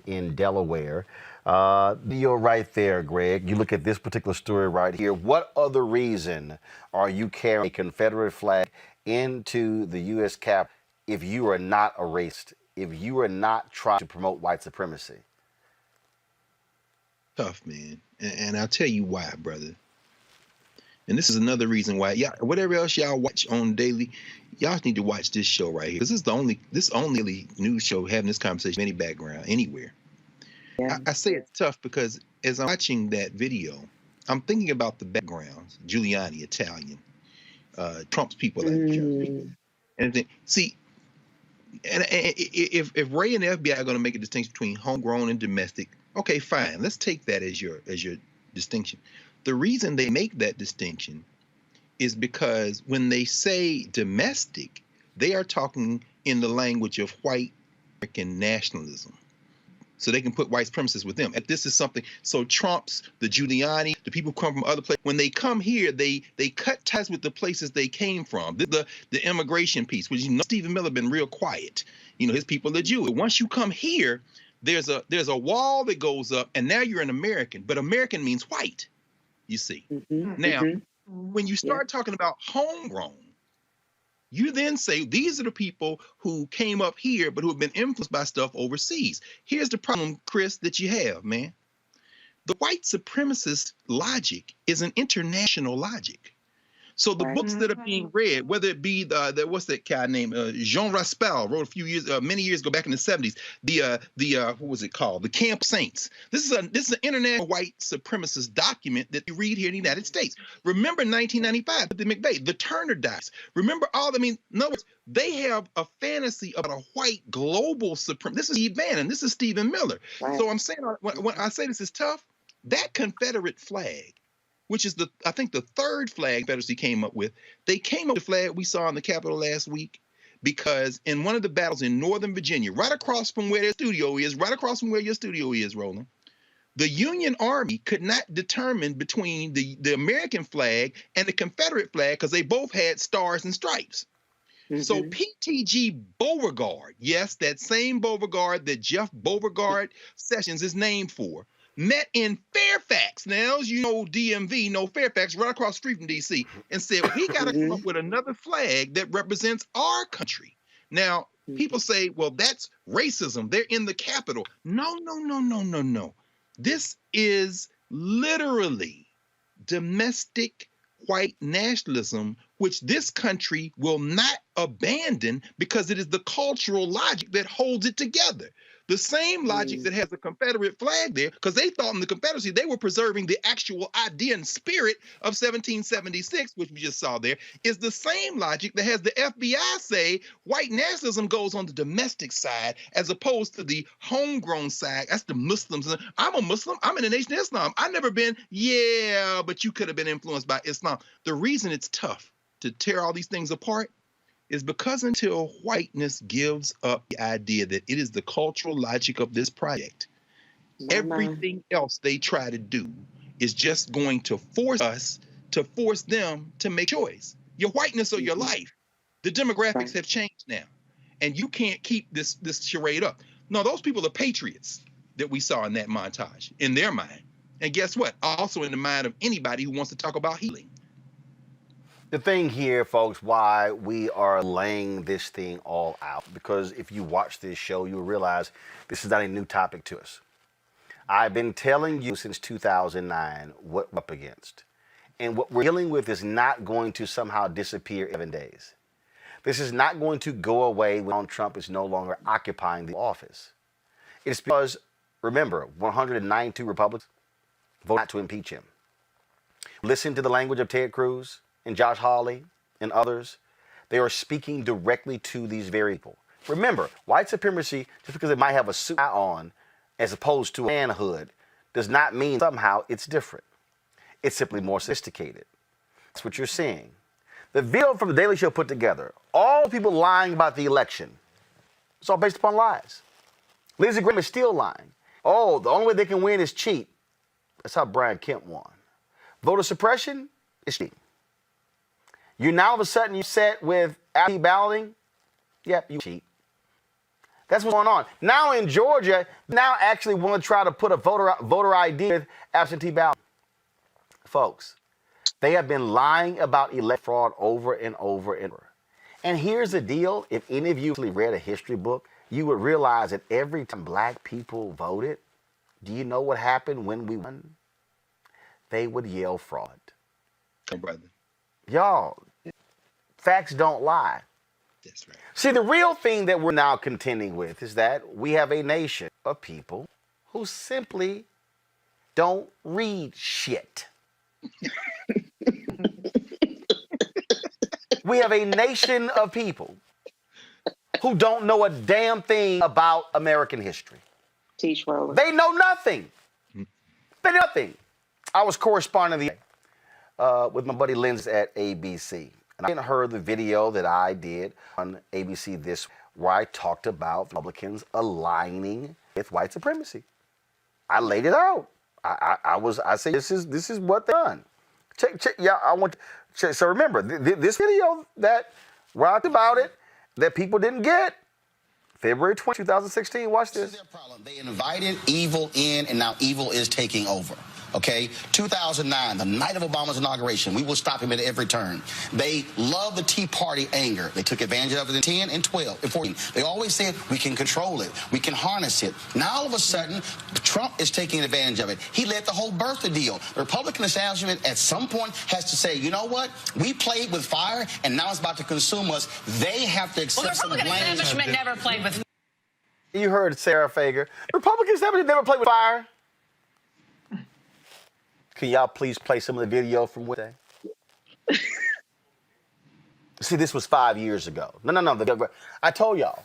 in Delaware. You're right there, Greg. You look at this particular story right here. What other reason are you carrying a Confederate flag into the U.S. Cap if you are not a racist, if you are not trying to promote white supremacy? Tough, man. And I'll tell you why, brother. And this is another reason why, whatever else y'all watch on daily, y'all need to watch this show right here. This is the only news show having this conversation any background anywhere. Yeah. I say it's tough because as I'm watching that video, I'm thinking about the backgrounds. Giuliani, Italian, Trump's people like Germany. And see, and if Ray and the FBI are going to make a distinction between homegrown and domestic, Okay, fine. Let's take that as your distinction. The reason they make that distinction is because when they say domestic, they are talking in the language of white American nationalism. So they can put white supremacists with them. And this is something, so Trump's, the Giuliani, the people who come from other places, when they come here, they cut ties with the places they came from. The immigration piece, which Stephen Miller been real quiet. His people are Jewish. Once you come here, there's a wall that goes up, and now you're an American. But American means white, you see. Now, when you start talking about homegrown, you then say these are the people who came up here but who have been influenced by stuff overseas. Here's the problem, Chris, that you have, man. The white supremacist logic is an international logic. So the books that are being read, whether it be the what's that guy named Jean Raspail wrote many years ago back in the 70s, what was it called? The Camp Saints. This is an international white supremacist document that you read here in the United States. Remember 1995, the McVeigh, the Turner dies. Remember in other words, they have a fantasy about a white global supremacy. This is Steve Bannon. This is Stephen Miller. Right. So I'm saying when I say this is tough, that Confederate flag, which is I think the third flag Confederacy came up with. They came up with the flag we saw in the Capitol last week because in one of the battles in Northern Virginia, right across from where their studio is, right across from where your studio is, Roland, the Union Army could not determine between the American flag and the Confederate flag because they both had stars and stripes. So PTG Beauregard, yes, that same Beauregard that Jeff Beauregard Sessions is named for, met in Fairfax. Now, as you know, DMV, Fairfax, right across the street from DC, and said, we got to come up with another flag that represents our country. Now, people say, well, that's racism. They're in the Capitol. No. This is literally domestic white nationalism, which this country will not abandon because it is the cultural logic that holds it together. The same logic that has the Confederate flag there, because they thought in the Confederacy they were preserving the actual idea and spirit of 1776, which we just saw there, is the same logic that has the FBI say white nationalism goes on the domestic side as opposed to the homegrown side. That's the Muslims. I'm a Muslim. I'm in the Nation of Islam. I've never been, but you could have been influenced by Islam. The reason it's tough to tear all these things apart is because until whiteness gives up the idea that it is the cultural logic of this project, everything else they try to do is just going to force them to make choice. Your whiteness or your life. The demographics have changed now, and you can't keep this charade up. No, those people are patriots that we saw in that montage, in their mind. And guess what? Also in the mind of anybody who wants to talk about healing. The thing here, folks, why we are laying this thing all out, because if you watch this show, you'll realize this is not a new topic to us. I've been telling you since 2009 what we're up against. And what we're dealing with is not going to somehow disappear in 7 days. This is not going to go away when Donald Trump is no longer occupying the office. It's because, remember, 192 Republicans voted not to impeach him. Listen to the language of Ted Cruz and Josh Hawley and others. They are speaking directly to these very people. Remember, white supremacy, just because it might have a suit on as opposed to a manhood, does not mean somehow it's different. It's simply more sophisticated. That's what you're seeing. The video from the Daily Show put together, all people lying about the election, it's all based upon lies. Lindsey Graham is still lying. Oh, the only way they can win is cheat. That's how Brian Kemp won. Voter suppression is cheating. You now all of a sudden you set with absentee balloting. Yep, you cheat. That's what's going on. Now in Georgia, now actually want to try to put a voter ID with absentee ballot. Folks, they have been lying about elect fraud over and over and over. And here's the deal. If any of you actually read a history book, you would realize that every time black people voted, do you know what happened when we won? They would yell fraud. Come, brother. Y'all, facts don't lie. That's right. See, the real thing that we're now contending with is that we have a nation of people who simply don't read shit. We have a nation of people who don't know a damn thing about American history. Teach Roland. They know nothing. They know nothing. I was corresponding with my buddy Lindsay at ABC. And I heard the video that I did on ABC this where I talked about Republicans aligning with white supremacy. I laid it out. I say this is what they've done. Check, yeah, I want to, so remember this video that rocked about it that people didn't get. February 20, 2016. Watch this. This is their problem. They invited evil in, and now evil is taking over. Okay, 2009, the night of Obama's inauguration, we will stop him at every turn. They love the Tea Party anger. They took advantage of it in 10 and 12 and 14. They always said, we can control it. We can harness it. Now, all of a sudden, Trump is taking advantage of it. He led the whole birther deal. The Republican establishment at some point has to say, you know what? We played with fire, and now it's about to consume us. They have to accept some blame. The Republican establishment never played with. You heard Sarah Fager. The Republican establishment never played with fire. Can y'all please play some of the video from Wednesday? See, this was 5 years ago. No. I told y'all.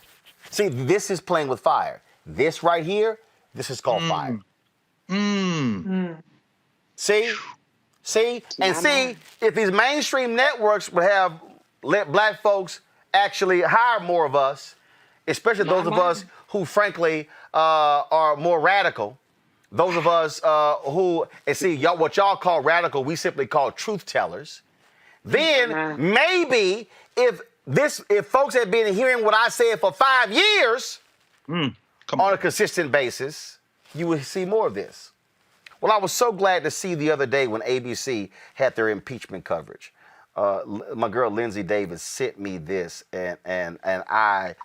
See, this is playing with fire. This right here, this is called fire. See? And see, if these mainstream networks would have let black folks actually hire more of us, especially those of us who, frankly, are more radical. Those of us who, and see, y'all, what y'all call radical, we simply call truth tellers. Then maybe if folks had been hearing what I said for 5 years on a consistent basis, you would see more of this. Well, I was so glad to see the other day when ABC had their impeachment coverage. My girl Lindsay Davis sent me this, and I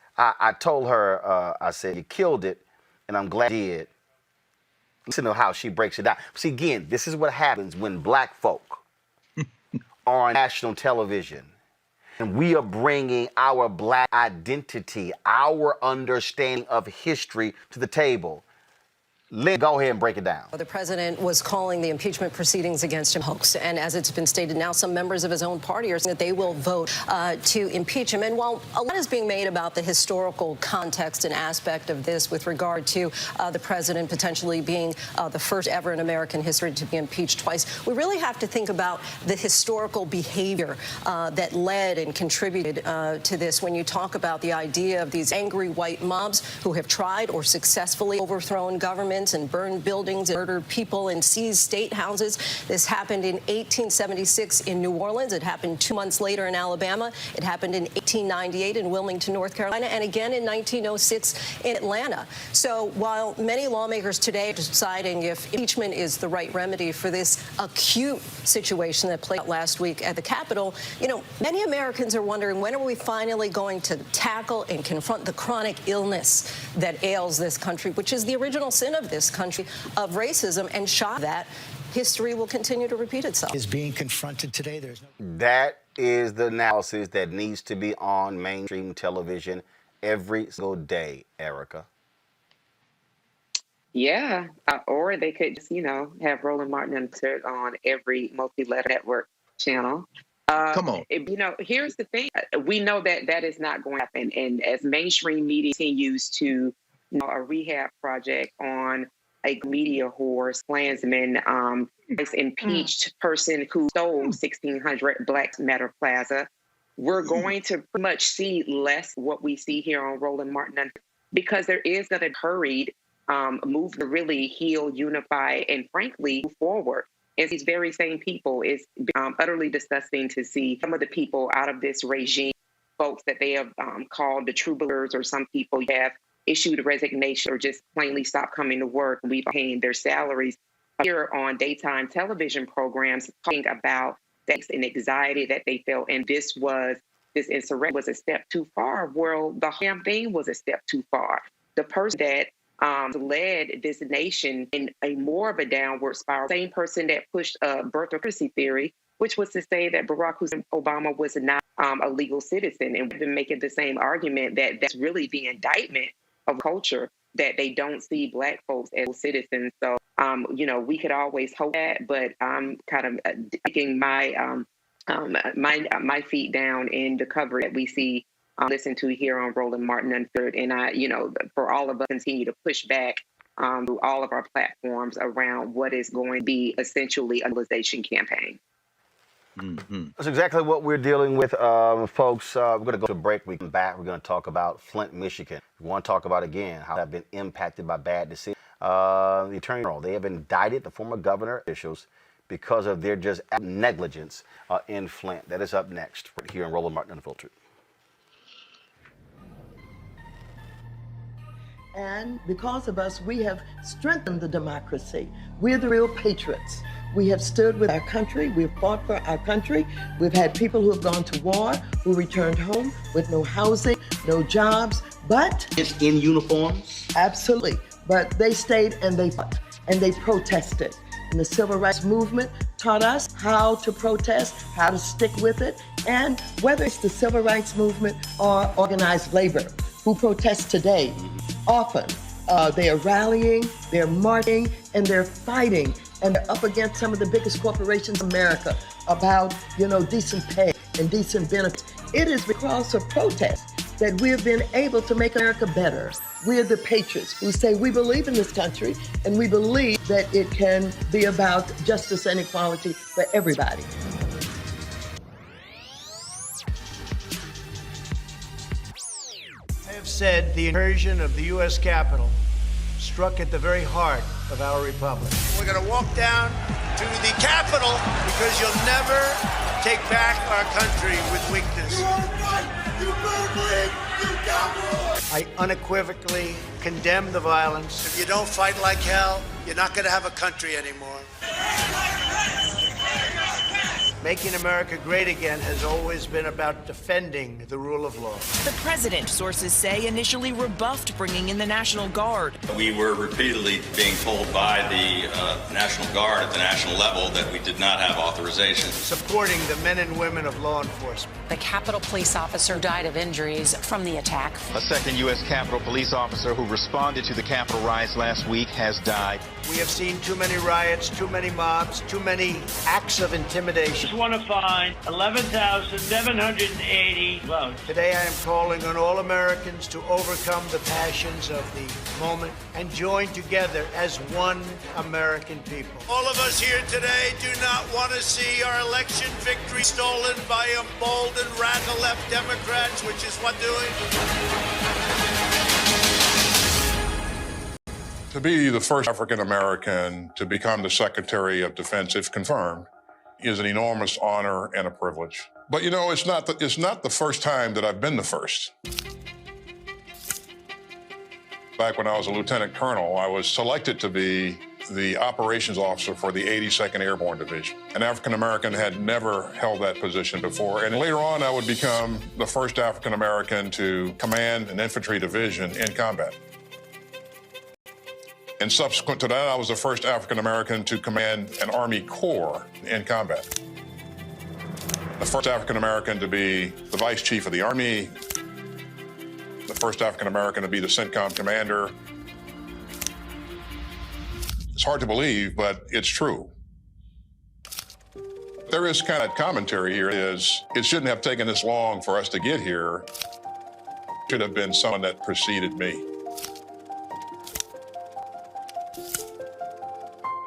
told her, I said, you killed it, and I'm glad you did. Listen to how she breaks it down. See, again, this is what happens when black folk are on national television and we are bringing our black identity, our understanding of history to the table. Lynn, go ahead and break it down. The president was calling the impeachment proceedings against him hoax. And as it's been stated now, some members of his own party are saying that they will vote to impeach him. And while a lot is being made about the historical context and aspect of this with regard to the president potentially being the first ever in American history to be impeached twice, we really have to think about the historical behavior that led and contributed to this when you talk about the idea of these angry white mobs who have tried or successfully overthrown government and burned buildings and murdered people and seized state houses. This happened in 1876 in New Orleans. It happened 2 months later in Alabama. It happened in 1898 in Wilmington, North Carolina, and again in 1906 in Atlanta. So while many lawmakers today are deciding if impeachment is the right remedy for this acute situation that played out last week at the Capitol, you know, many Americans are wondering, when are we finally going to tackle and confront the chronic illness that ails this country, which is the original sin of this country, of racism, and shock that history will continue to repeat itself. Is being confronted today. That is the analysis that needs to be on mainstream television every single day, Erica. Yeah, or they could just, have Roland Martin insert on every multi-letter network channel. Come on. Here's the thing. We know that is not going to happen. And as mainstream media continues to a rehab project on a media whore, Klansman, impeached person who stole 1,600 Black Matter Plaza, we're going to pretty much see less what we see here on Roland Martin, because there is going to be hurried move to really heal, unify, and frankly move forward. And these very same people, it's utterly disgusting to see some of the people out of this regime, folks that they have called the true believers, or some people have issued a resignation or just plainly stopped coming to work. We've paying their salaries here on daytime television programs, talking about the anxiety that they felt. And this insurrection was a step too far. Well, the damn thing was a step too far. The person that led this nation in a more of a downward spiral, same person that pushed birthocracy theory, which was to say that Barack Hussein Obama was not a legal citizen. And we've been making the same argument that that's really the indictment of culture, that they don't see Black folks as citizens. So, we could always hope that, but I'm kind of taking my feet down in the coverage that we see, listen to here on Roland Martin Unfiltered. And for all of us continue to push back through all of our platforms around what is going to be essentially a mobilization campaign. That's exactly what we're dealing with, folks. We're going to go to a break. We come back. We're going to talk about Flint, Michigan. We want to talk about, again, how they've been impacted by bad decisions. The Attorney General, they have indicted the former governor officials because of their just negligence in Flint. That is up next right here on Roland Martin Unfiltered. And because of us, we have strengthened the democracy. We're the real patriots. We have stood with our country. We've fought for our country. We've had people who have gone to war, who returned home with no housing, no jobs, but... It's in uniforms? Absolutely. But they stayed and they fought and they protested. And the civil rights movement taught us how to protest, how to stick with it. And whether it's the civil rights movement or organized labor who protest today, often they are rallying, they're marching, and they're fighting. And they're up against some of the biggest corporations in America about, decent pay and decent benefits. It is because of protest that we have been able to make America better. We are the patriots who say we believe in this country and we believe that it can be about justice and equality for everybody. I have said the incursion of the U.S. Capitol struck at the very heart of our republic. We're going to walk down to the Capitol because you'll never take back our country with weakness. You are right, you murdered, you coward! I unequivocally condemn the violence. If you don't fight like hell, you're not going to have a country anymore. Making America great again has always been about defending the rule of law. The president, sources say, initially rebuffed bringing in the National Guard. We were repeatedly being told by the National Guard at the national level that we did not have authorization. Supporting the men and women of law enforcement. The Capitol police officer died of injuries from the attack. A second U.S. Capitol police officer who responded to the Capitol riots last week has died. We have seen too many riots, too many mobs, too many acts of intimidation. I want to find 11,780 votes. Today I am calling on all Americans to overcome the passions of the moment and join together as one American people. All of us here today do not want to see our election victory stolen by emboldened radical left Democrats, which is what doing. To be the first African American to become the Secretary of Defense, if confirmed, is an enormous honor and a privilege. But it's not the first time that I've been the first. Back when I was a lieutenant colonel, I was selected to be the operations officer for the 82nd Airborne Division. An African American had never held that position before. And later on, I would become the first African American to command an infantry division in combat. And subsequent to that, I was the first African American to command an Army Corps in combat. The first African American to be the Vice Chief of the Army. The first African American to be the CENTCOM commander. It's hard to believe, but it's true. There is kind of commentary here is, it shouldn't have taken this long for us to get here. It should have been someone that preceded me.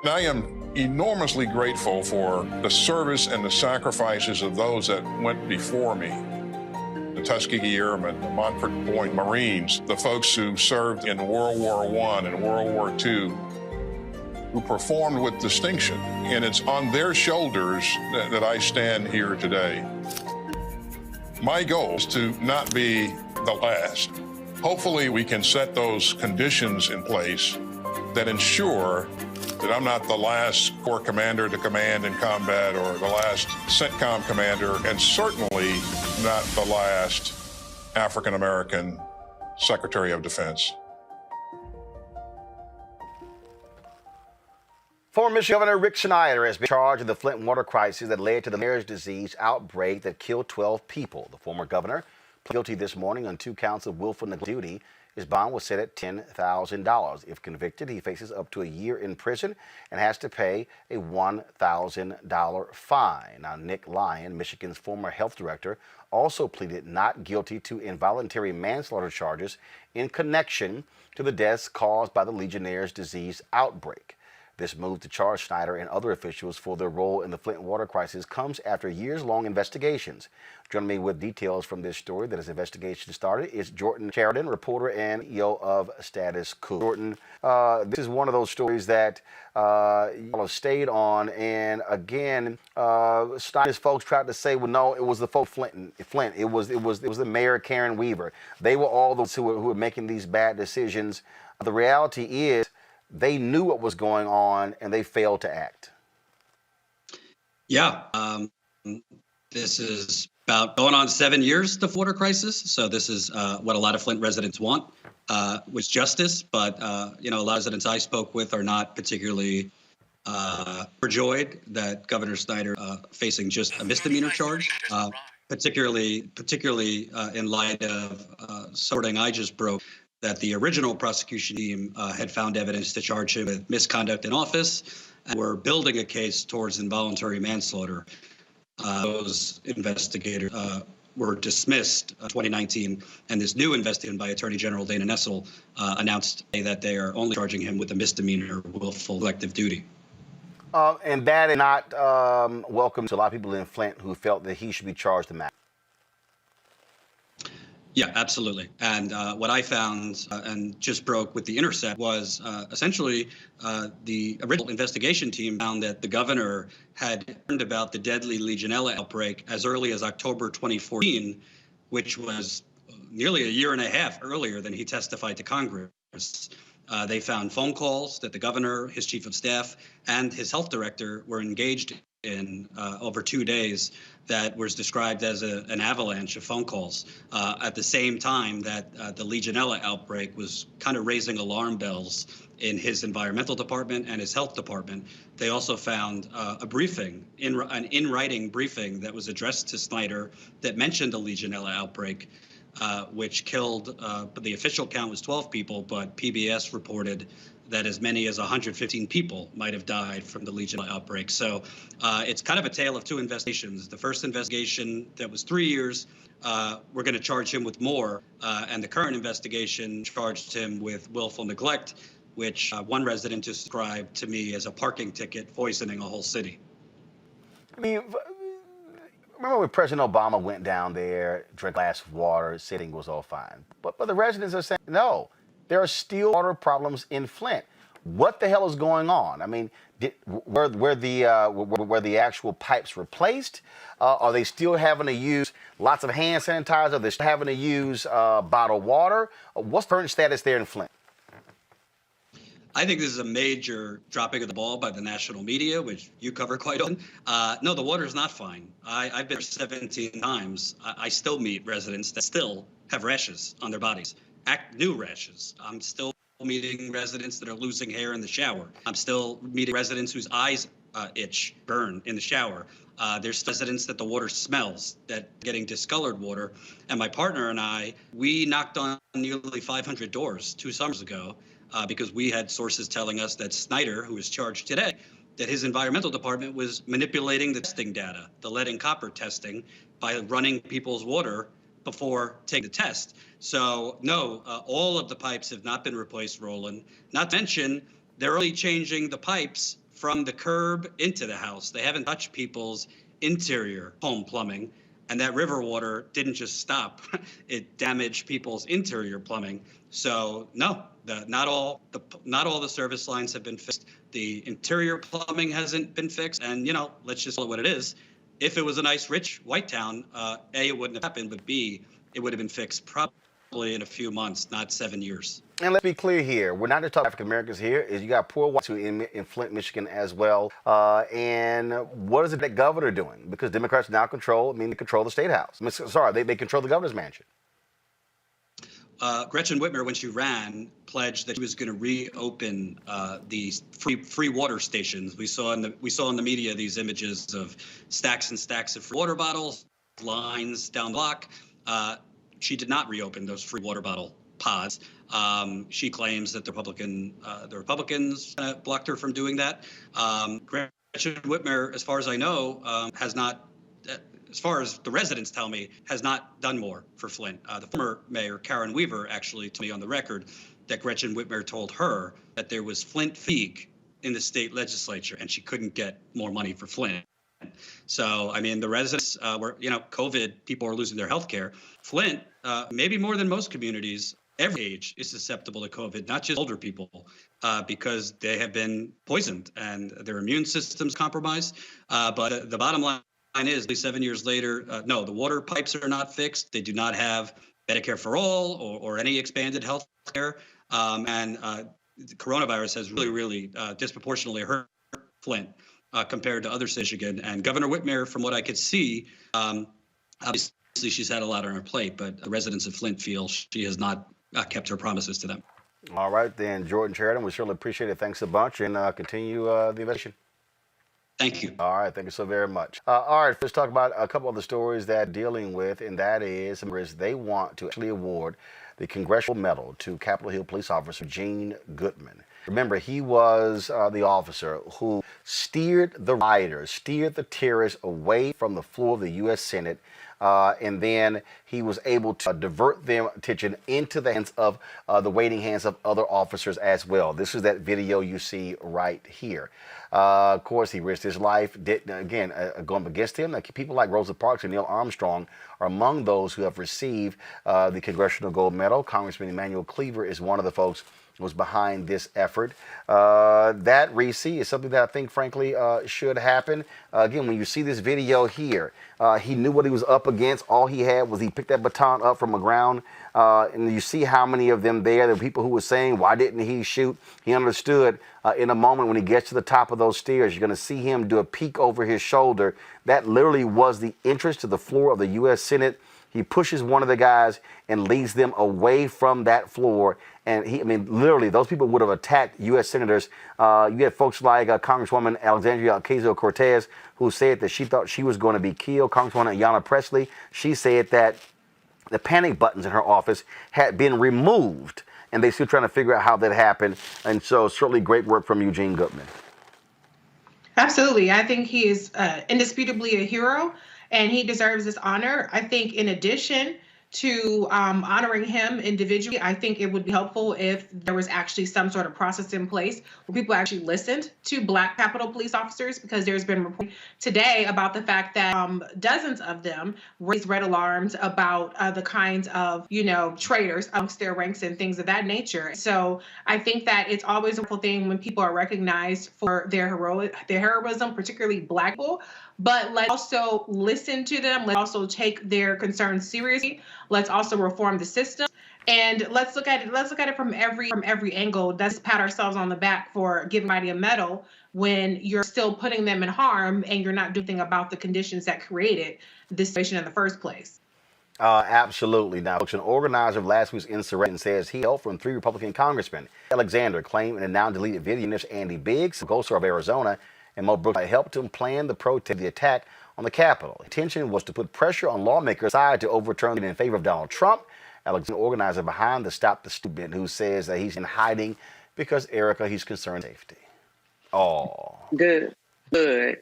And I am enormously grateful for the service and the sacrifices of those that went before me. The Tuskegee Airmen, the Montfort Point Marines, the folks who served in World War I and World War II, who performed with distinction. And it's on their shoulders that I stand here today. My goal is to not be the last. Hopefully we can set those conditions in place that ensure that I'm not the last Corps commander to command in combat or the last CENTCOM commander, and certainly not the last African-American Secretary of Defense. Former Michigan Governor Rick Snyder has been charged in the Flint water crisis that led to the mare's disease outbreak that killed 12 people. The former governor pled guilty this morning on 2 counts of willful neglect of duty His bond was set at $10,000. If convicted, he faces up to a year in prison and has to pay a $1,000 fine. Now, Nick Lyon, Michigan's former health director, also pleaded not guilty to involuntary manslaughter charges in connection to the deaths caused by the Legionnaire's disease outbreak. This move to charge Snyder and other officials for their role in the Flint water crisis comes after years-long investigations. Joining me with details from this story that his investigation started is Jordan Sheridan, reporter and CEO of Status Quo. Jordan, this is one of those stories that you have stayed on, and again, Snyder's folks tried to say, well, no, it was the folks Flint. It was the mayor, Karen Weaver. They were all those who were making these bad decisions. The reality is, they knew what was going on and they failed to act. Yeah, this is about going on 7 years, the water crisis. So this is what a lot of Flint residents want, was justice. But, a lot of residents I spoke with are not particularly overjoyed that Governor Snyder facing just a misdemeanor charge, particularly in light of sorting I just broke, that the original prosecution team had found evidence to charge him with misconduct in office and were building a case towards involuntary manslaughter. Those investigators were dismissed in 2019, and this new investigation by Attorney General Dana Nessel announced that they are only charging him with a misdemeanor willful collective duty. And that is not welcome to a lot of people in Flint who felt that he should be charged in that. Yeah, absolutely. And what I found and just broke with The Intercept was essentially the original investigation team found that the governor had learned about the deadly Legionella outbreak as early as October 2014, which was nearly a year and a half earlier than he testified to Congress. They found phone calls that the governor, his chief of staff, and his health director were engaged in over 2 days that was described as an avalanche of phone calls at the same time that the Legionella outbreak was kind of raising alarm bells in his environmental department and his health department. They also found a briefing, an in-writing briefing that was addressed to Snyder that mentioned the Legionella outbreak, which killed, the official count was 12 people, but PBS reported that as many as 115 people might have died from the Legionella outbreak. So it's kind of a tale of two investigations. The first investigation that was 3 years, we're going to charge him with more. And the current investigation charged him with willful neglect, which one resident described to me as a parking ticket poisoning a whole city. I mean, remember when President Obama went down there, drank a glass of water, sitting was all fine. But the residents are saying, no, there are still water problems in Flint. What the hell is going on? I mean, were the actual pipes replaced? Are they still having to use lots of hand sanitizer? Are they still having to use bottled water? What's the current status there in Flint? I think this is a major dropping of the ball by the national media, which you cover quite often. No, the water is not fine. I've been there 17 times. I still meet residents that still have rashes on their bodies. New rashes. I'm still meeting residents that are losing hair in the shower. I'm still meeting residents whose eyes itch, burn in the shower. There's residents that the water smells, that getting discolored water. And my partner and I, we knocked on nearly 500 doors 2 summers ago because we had sources telling us that Snyder, who is charged today, that his environmental department was manipulating the testing data, the lead and copper testing, by running people's water before taking the test. So no, all of the pipes have not been replaced, Roland. Not to mention, they're only changing the pipes from the curb into the house. They haven't touched people's interior home plumbing. And that river water didn't just stop. It damaged people's interior plumbing. So no, not all the service lines have been fixed. The interior plumbing hasn't been fixed. And, let's just call it what it is. If it was a nice, rich, white town, A, it wouldn't have happened, but B, it would have been fixed probably in a few months, not 7 years. And let's be clear here. We're not just talking African Americans here. Is you got poor whites in Flint, Michigan as well. And what is the governor doing? Because Democrats now control the state house. They control the governor's mansion. Gretchen Whitmer, when she ran, pledged that she was going to reopen these free water stations. We saw in the media these images of stacks and stacks of free water bottles, lines down the block. She did not reopen those free water bottle pods. She claims that the Republicans blocked her from doing that. Gretchen Whitmer, as far as I know, has not, as far as the residents tell me, has not done more for Flint. The former mayor, Karen Weaver, actually told me on the record that Gretchen Whitmer told her that there was Flint fatigue in the state legislature and she couldn't get more money for Flint. So, I mean, the residents were, COVID, people are losing their health care. Flint, maybe more than most communities, every age is susceptible to COVID, not just older people, because they have been poisoned and their immune system's compromised. But the bottom line is, at least 7 years later, no, the water pipes are not fixed. They do not have Medicare for all or any expanded health care. And the coronavirus has really disproportionately hurt Flint compared to other cities. Michigan. And Governor Whitmer, from what I could see, obviously she's had a lot on her plate, but the residents of Flint feel she has not kept her promises to them. All right, then, Jordan Sheridan, we certainly appreciate it. Thanks a bunch, and continue the investigation. Thank you. All right, thank you so very much. All right, let's talk about a couple of the stories that dealing with, and that is they want to actually award the Congressional Medal to Capitol Hill Police Officer Eugene Goodman. Remember, he was the officer who steered the rioters, steered the terrorists away from the floor of the U.S. Senate, and then he was able to divert their attention into the hands of the waiting hands of other officers as well. This is that video you see right here. Of course, he risked his life. Again, going against him, people like Rosa Parks and Neil Armstrong are among those who have received the Congressional Gold Medal. Congressman Emanuel Cleaver is one of the folks who was behind this effort. That, Reese, is something that I think, frankly, should happen. Again, when you see this video here, he knew what he was up against. All he had was he picked that baton up from the ground, and you see how many of them there were people who were saying, why didn't he shoot? He understood in a moment when he gets to the top of those stairs, you're going to see him do a peek over his shoulder. That literally was the entrance to the floor of the U.S. Senate. He pushes one of the guys and leads them away from that floor. And literally, those people would have attacked U.S. senators. You had folks like Congresswoman Alexandria Ocasio-Cortez, who said that she thought she was going to be killed. Congresswoman Ayanna Pressley, she said that the panic buttons in her office had been removed, and they're still trying to figure out how that happened. And so certainly great work from Eugene Goodman. Absolutely. I think he is indisputably a hero, and he deserves this honor. I think in addition to honoring him individually, I think it would be helpful if there was actually some sort of process in place where people actually listened to Black Capitol police officers, because there's been reports today about the fact that dozens of them raised red alarms about the kinds of, traitors amongst their ranks and things of that nature. So I think that it's always a wonderful thing when people are recognized for their heroism, particularly Black people. But let's also listen to them. Let's also take their concerns seriously. Let's also reform the system, and let's look at it from every angle. Let's pat ourselves on the back for giving somebody a medal when you're still putting them in harm and you're not doing anything about the conditions that created this situation in the first place. Absolutely. Now, an organizer of last week's insurrection says he helped from 3 Republican congressmen. Alexander claimed in a now-deleted video, Andy Biggs, a co-star of Arizona, and Mo Brooks helped him plan the protest, the attack on the Capitol. The intention was to put pressure on lawmakers decided to overturn it in favor of Donald Trump. Alexander, organizer behind the Stop the Student, who says that he's in hiding because, Erica, he's concerned safety. Oh. Good. There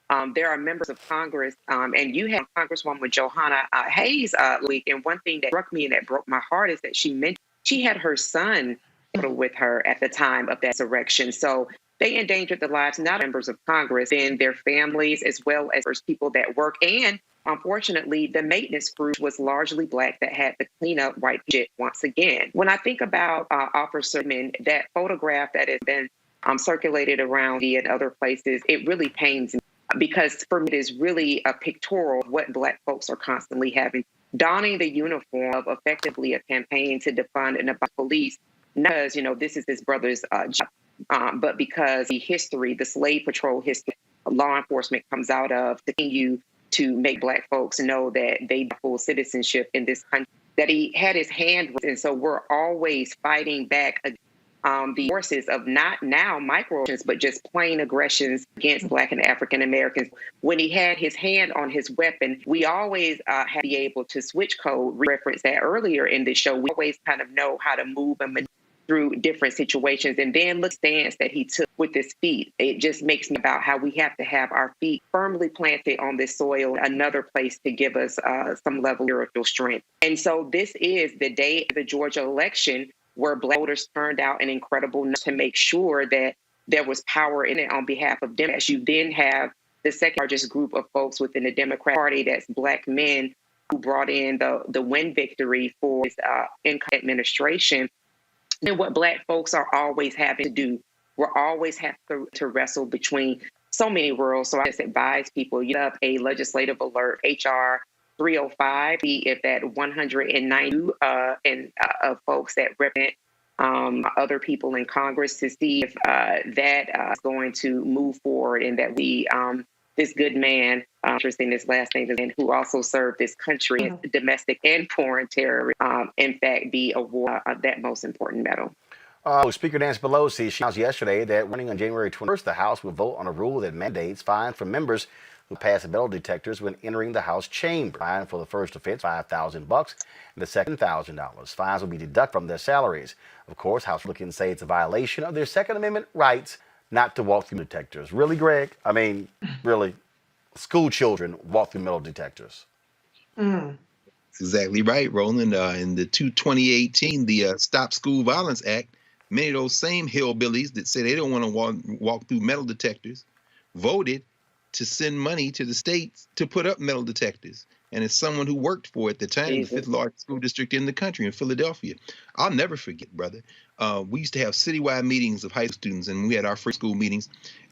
are members of Congress, and you have Congresswoman Johanna Hayes week. And one thing that struck me and that broke my heart is that she mentioned she had her son with her at the time of that insurrection. So they endangered the lives not of members of Congress and their families, as well as people that work. And unfortunately, the maintenance crew was largely Black that had to clean up white shit once again. When I think about Officer Goodman, that photograph that has been circulated around and other places, it really pains me, because for me, it is really a pictorial of what Black folks are constantly having. Donning the uniform of effectively a campaign to defund and about police, not because, this is his brother's job. But because the slave patrol history, law enforcement comes out of to continue to make Black folks know that they have full citizenship in this country, that he had his hand. And so we're always fighting back the forces of not now microaggressions, but just plain aggressions against Black and African Americans. When he had his hand on his weapon, we always have to be able to switch code. Reference that earlier in the show. We always kind of know how to move and maneuver through different situations. And then look, stance that he took with his feet. It just makes me about how we have to have our feet firmly planted on this soil, another place to give us some level of spiritual strength. And so this is the day of the Georgia election where Black voters turned out an incredible number to make sure that there was power in it on behalf of Democrats. You then have the second largest group of folks within the Democratic Party, that's Black men, who brought in the win victory for this income administration. And what Black folks are always having to do, we're always have to wrestle between so many worlds. So I just advise people, you have a legislative alert, HR 305, if that 192 of folks that represent other people in Congress, to see if that is going to move forward, and that we, this good man, interesting, his last name is, and who also served this country as domestic and foreign terrorist, in fact, be awarded that most important medal. Speaker Nancy Pelosi, she announced yesterday that running on January 21st, the House will vote on a rule that mandates fines for members who pass metal detectors when entering the House chamber. Fine for the first offense, $5,000, and the second, $1,000. Fines will be deducted from their salaries. Of course, House Republicans say it's a violation of their Second Amendment rights not to walk through detectors. Really, Greg? I mean, really? School children walk through metal detectors. That's exactly right, Roland. In the 2018, the Stop School Violence Act, many of those same hillbillies that say they don't want to walk through metal detectors voted to send money to the states to put up metal detectors. And as someone who worked for, at the time, the fifth largest school district in the country, in Philadelphia, I'll never forget, brother. We used to have citywide meetings of high school students, and we had our free school meetings,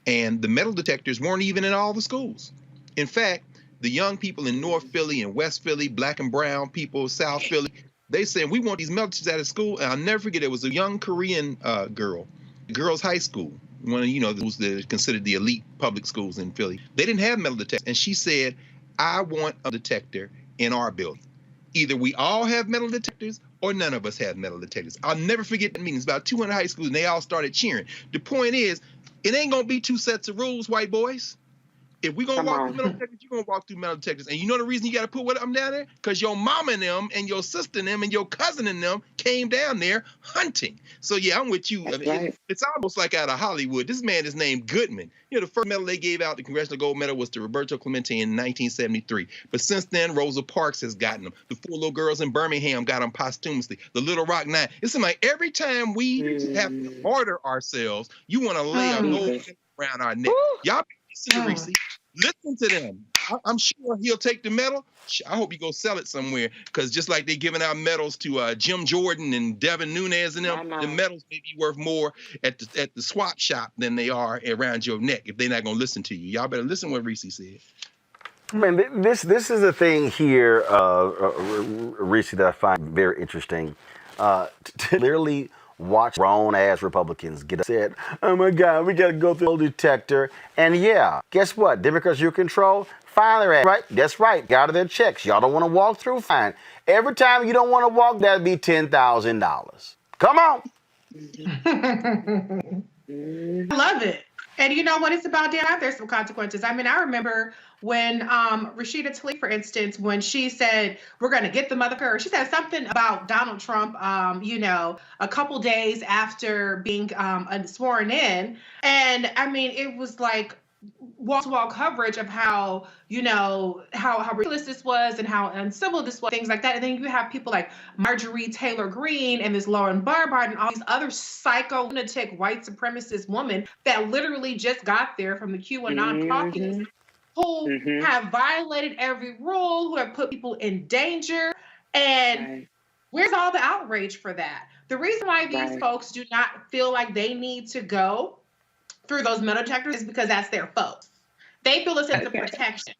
and the metal detectors weren't even in all the schools. In fact, the young people in North Philly and West Philly, Black and brown people, South Philly, they said, we want these metal detectors out of school. And I'll never forget, it was a young Korean girl, girls' high school, one of, those that are considered the elite public schools in Philly. They didn't have metal detectors. And she said, I want a detector in our building. Either we all have metal detectors or none of us have metal detectors. I'll never forget the meetings, about 200 high schools, and they all started cheering. The point is, it ain't going to be two sets of rules, white boys. If we're going to walk through metal detectors, you're going to walk through metal detectors. And you know the reason you got to put them down there? Because your mom and them and your sister and them and your cousin and them came down there hunting. So, yeah, I'm with you. It's almost like out of Hollywood. This man is named Goodman. The first medal they gave out, the Congressional Gold Medal, was to Roberto Clemente in 1973. But since then, Rosa Parks has gotten them. The 4 little girls in Birmingham got them posthumously. The Little Rock Nine. It seems like every time we have to martyr ourselves, you want to lay a gold around our neck. Y'all listen to them. I'm sure he'll take the medal. I hope he go sell it somewhere, because just like they're giving out medals to Jim Jordan and Devin Nunes and them, the medals may be worth more at the swap shop than they are around your neck if they're not going to listen to you. Y'all better listen to what Reese said. Man, this is a thing here, Reese, that I find very interesting. To literally watch grown-ass Republicans get upset. Oh, my God, we got to go through the detector. And, yeah, guess what? Democrats, you control, fine their ass, right? That's right. Got out of their checks. Y'all don't want to walk through, fine. Every time you don't want to walk, that'd be $10,000. Come on. I love it. And you know what? It's about there's some consequences. I mean, I remember when Rashida Tlaib, for instance, when she said, we're going to get the mother, she said something about Donald Trump, a couple days after being sworn in. And I mean, it was like wall-to-wall coverage of how ridiculous this was and how uncivil this was, things like that. And then you have people like Marjorie Taylor Greene and this Lauren Boebert and all these other psycho lunatic white supremacist women that literally just got there from the QAnon caucus, who have violated every rule, who have put people in danger. And where's all the outrage for that? The reason why these folks do not feel like they need to go through those metal detectors is because that's their folks. They feel a sense of protection.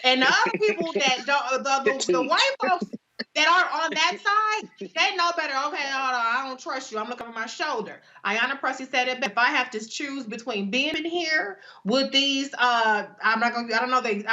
And the other people that don't, the white folks that are on that side, they know better. Okay, hold on, I don't trust you. I'm looking over my shoulder. Ayanna Pressley said it, but if I have to choose between being in here with these, I don't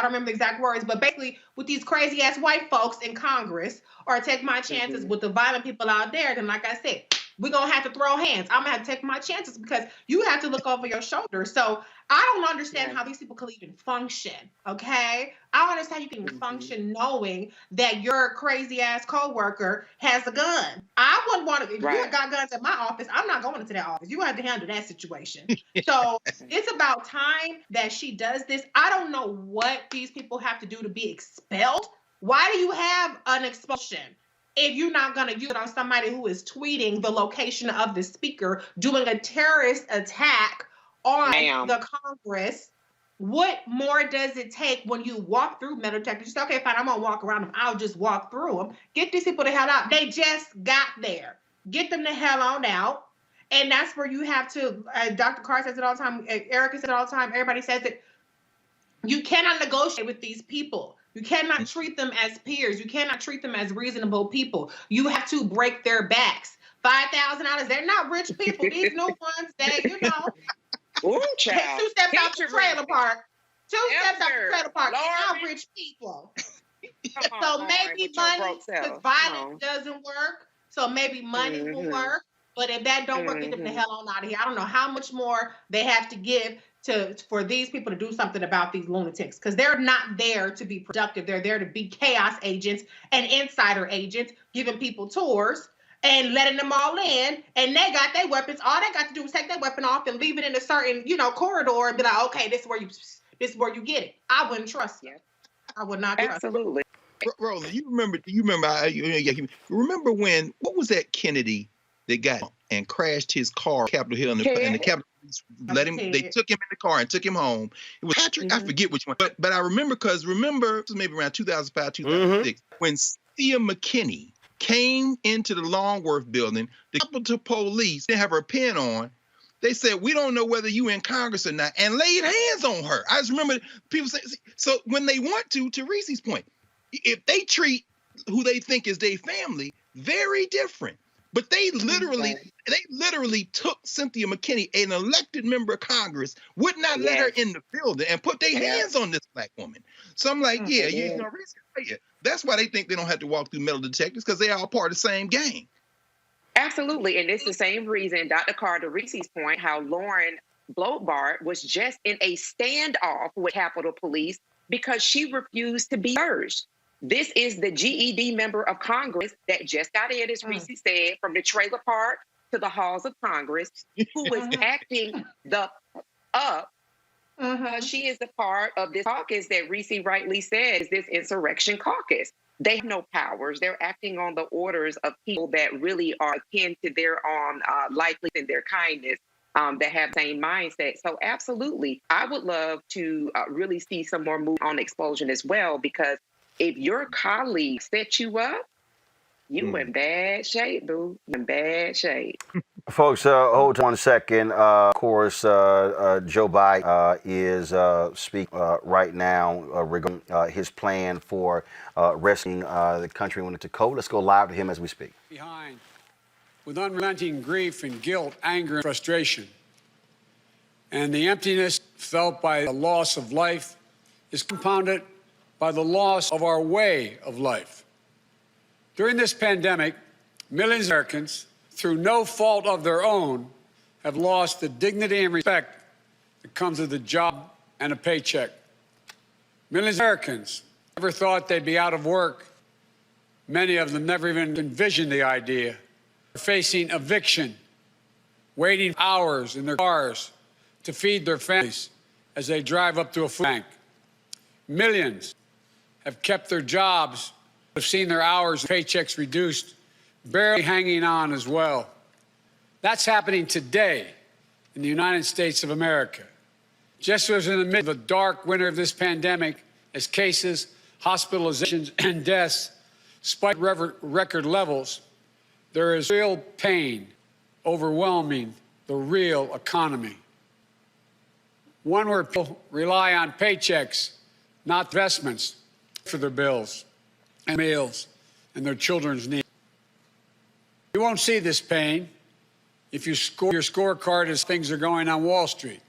remember the exact words, but basically with these crazy ass white folks in Congress, or take my chances with the violent people out there, then like I said, we're going to have to throw hands. I'm going to have to take my chances because you have to look over your shoulder. So I don't understand how these people can even function, okay? I don't understand you can function knowing that your crazy-ass coworker has a gun. I wouldn't want to, if you got guns at my office, I'm not going into that office. You have to handle that situation. So it's about time that she does this. I don't know what these people have to do to be expelled. Why do you have an expulsion if you're not going to use it on somebody who is tweeting the location of the speaker, doing a terrorist attack on the Congress? What more does it take when you walk through metal detectors? You say, okay, fine, I'm going to walk around them. I'll just walk through them. Get these people the hell out. They just got there. Get them the hell on out. And that's where you have to, Dr. Carr says it all the time, Erica says it all the time, everybody says it. You cannot negotiate with these people. You cannot treat them as peers. You cannot treat them as reasonable people. You have to break their backs. $5,000. They're not rich people. These new ones that, you know, Ooh, child. 2 steps out the trailer park. 2 steps out the trailer park. They're not rich people. So maybe money, because violence doesn't work. So maybe money will work. But if that don't work, get them the hell on out of here. I don't know how much more they have to give for these people to do something about these lunatics, because they're not there to be productive. They're there to be chaos agents and insider agents, giving people tours and letting them all in. And they got their weapons. All they got to do is take their weapon off and leave it in a certain, corridor and be like, okay, this is where you get it. I wouldn't trust you. I would not trust you. Absolutely. Roland, you remember when, what was that Kennedy that got and crashed his car, Capitol Hill, and the Capitol Police they took him in the car and took him home. It was Patrick, I forget which one, but I remember it was maybe around 2005, 2006, when Cynthia McKinney came into the Longworth building, the Capitol Police didn't have her pen on. They said, we don't know whether you in Congress or not, and laid hands on her. I just remember people saying, so when they want to Reese's point, if they treat who they think is their family very different. But they literally took Cynthia McKinney, an elected member of Congress, would not let her in the building and put their hands on this black woman. So I'm like, that's why they think they don't have to walk through metal detectors, because they are all part of the same gang. Absolutely. And it's the same reason, Dr. Carr, to Reese's point, how Lauren Blotbart was just in a standoff with Capitol Police because she refused to be purged. This is the GED member of Congress that just got in, as Reese said, from the trailer park to the halls of Congress, who is acting up. She is a part of this caucus that Reese rightly said is this insurrection caucus. They have no powers. They're acting on the orders of people that really are akin to their own likeness and their kindness, that have the same mindset. So absolutely, I would love to really see some more movement on expulsion as well, because if your colleague set you up, you in bad shape, boo. In bad shape. Folks, hold 1 second. Of course, Joe Biden is speaking right now regarding his plan for rescuing the country when it's cold. Let's go live to him as we speak. Behind, with unrelenting grief and guilt, anger and frustration, and the emptiness felt by the loss of life is compounded by the loss of our way of life. During this pandemic, millions of Americans, through no fault of their own, have lost the dignity and respect that comes with a job and a paycheck. Millions of Americans never thought they'd be out of work. Many of them never even envisioned the idea. They're facing eviction, waiting hours in their cars to feed their families as they drive up to a food bank. Millions have kept their jobs, have seen their hours and paychecks reduced, barely hanging on as well. That's happening today in the United States of America. Just as in the midst of the dark winter of this pandemic, as cases, hospitalizations, and deaths spike record levels, there is real pain overwhelming the real economy. One where people rely on paychecks, not investments, for their bills and meals and their children's needs. You won't see this pain if you score your scorecard as things are going on Wall Street.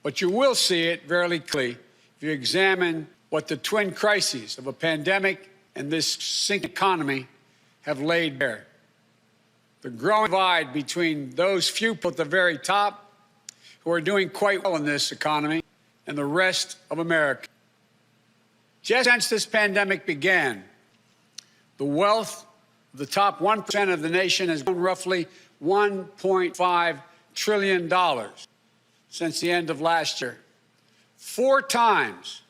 But you will see it very clearly if you examine what the twin crises of a pandemic and this sinking economy have laid bare. the growing divide between those few people at the very top who are doing quite well in this economy and the rest of America. Just since this pandemic began, the wealth of the top 1% of the nation has grown roughly $1.5 trillion since the end of last year, 4 times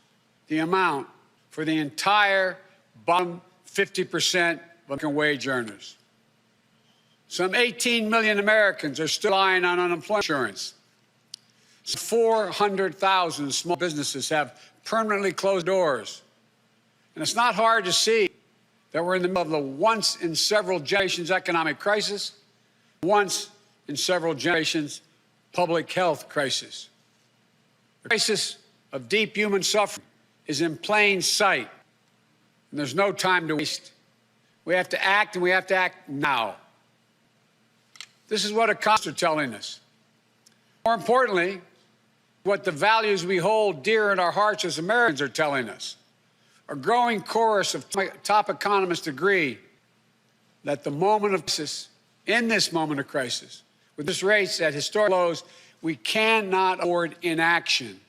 the amount for the entire bottom 50% of American wage earners. Some 18 million Americans are still relying on unemployment insurance. 400,000 small businesses have permanently closed doors. And it's not hard to see that we're in the middle of the once-in-several-generations economic crisis, once-in-several-generations public health crisis. The crisis of deep human suffering is in plain sight, and there's no time to waste. We have to act, and we have to act now. This is what economists are telling us. More importantly, what the values we hold dear in our hearts as Americans are telling us. A growing chorus of top economists agree that the moment of crisis, in this moment of crisis, with this rates at historic lows, we cannot afford inaction.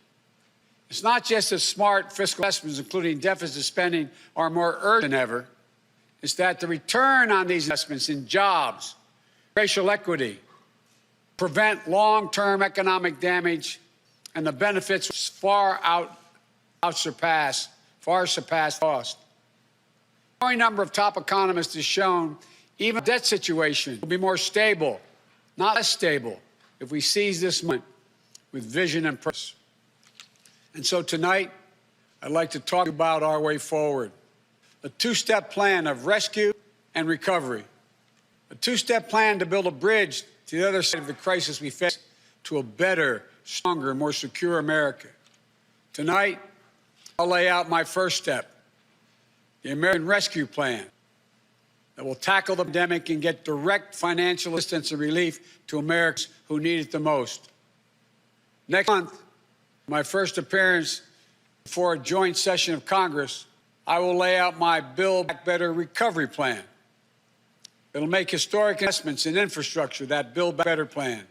It's not just that smart fiscal investments, including deficit spending, are more urgent than ever. It's that the return on these investments in jobs, racial equity, prevent long-term economic damage, and the benefits far surpass cost. A growing number of top economists has shown even the debt situation will be more stable, not less stable, if we seize this moment with vision and purpose. And so tonight, I'd like to talk about our way forward. A 2-step plan of rescue and recovery. A 2-step plan to build a bridge to the other side of the crisis we face to a better, stronger, more secure America. Tonight, I'll lay out my first step, the American Rescue Plan, that will tackle the pandemic and get direct financial assistance and relief to Americans who need it the most. Next month, my first appearance before a joint session of Congress, I will lay out my Build Back Better recovery plan. It'll make historic investments in infrastructure, that Build Back Better plan.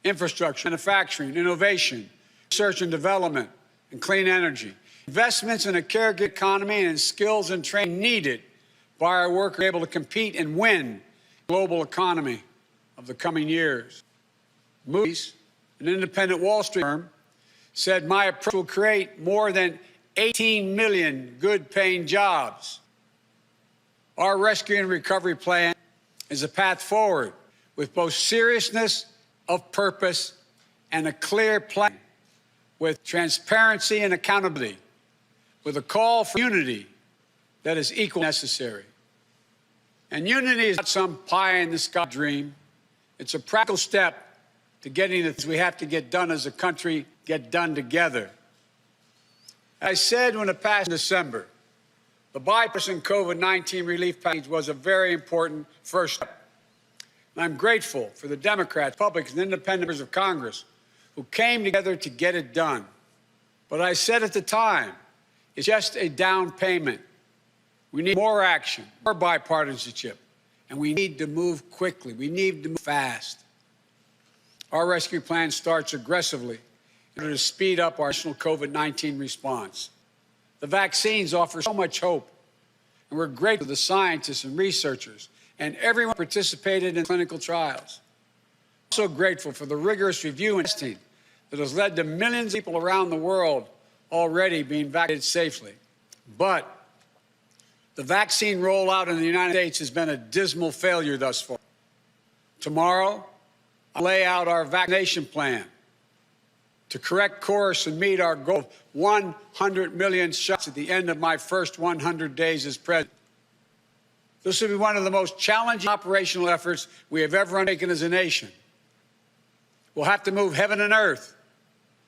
Infrastructure, manufacturing, innovation, research and development, and clean energy. Investments in a caregiver economy and in skills and training needed by our workers able to compete and win the global economy of the coming years. Moody's, an independent Wall Street firm, said my approach will create more than 18 million good-paying jobs. Our rescue and recovery plan is a path forward with both seriousness of purpose and a clear plan with transparency and accountability, with a call for unity that is equally necessary. And unity is not some pie-in-the-sky dream. It's a practical step to getting the things we have to get done as a country, get done together. As I said when it passed in December, the bipartisan COVID-19 relief package was a very important first step. And I'm grateful for the Democrats, Republicans, and independent members of Congress who came together to get it done. But I said at the time, it's just a down payment. We need more action, more bipartisanship, and we need to move quickly. We need to move fast. Our rescue plan starts aggressively in order to speed up our national COVID-19 response. The vaccines offer so much hope, and we're grateful to the scientists and researchers and everyone who participated in clinical trials. Also grateful for the rigorous review and testing that has led to millions of people around the world already being vaccinated safely. But the vaccine rollout in the United States has been a dismal failure thus far. Tomorrow, I'll lay out our vaccination plan to correct course and meet our goal of 100 million shots at the end of my first 100 days as president. This will be one of the most challenging operational efforts we have ever undertaken as a nation. We'll have to move heaven and earth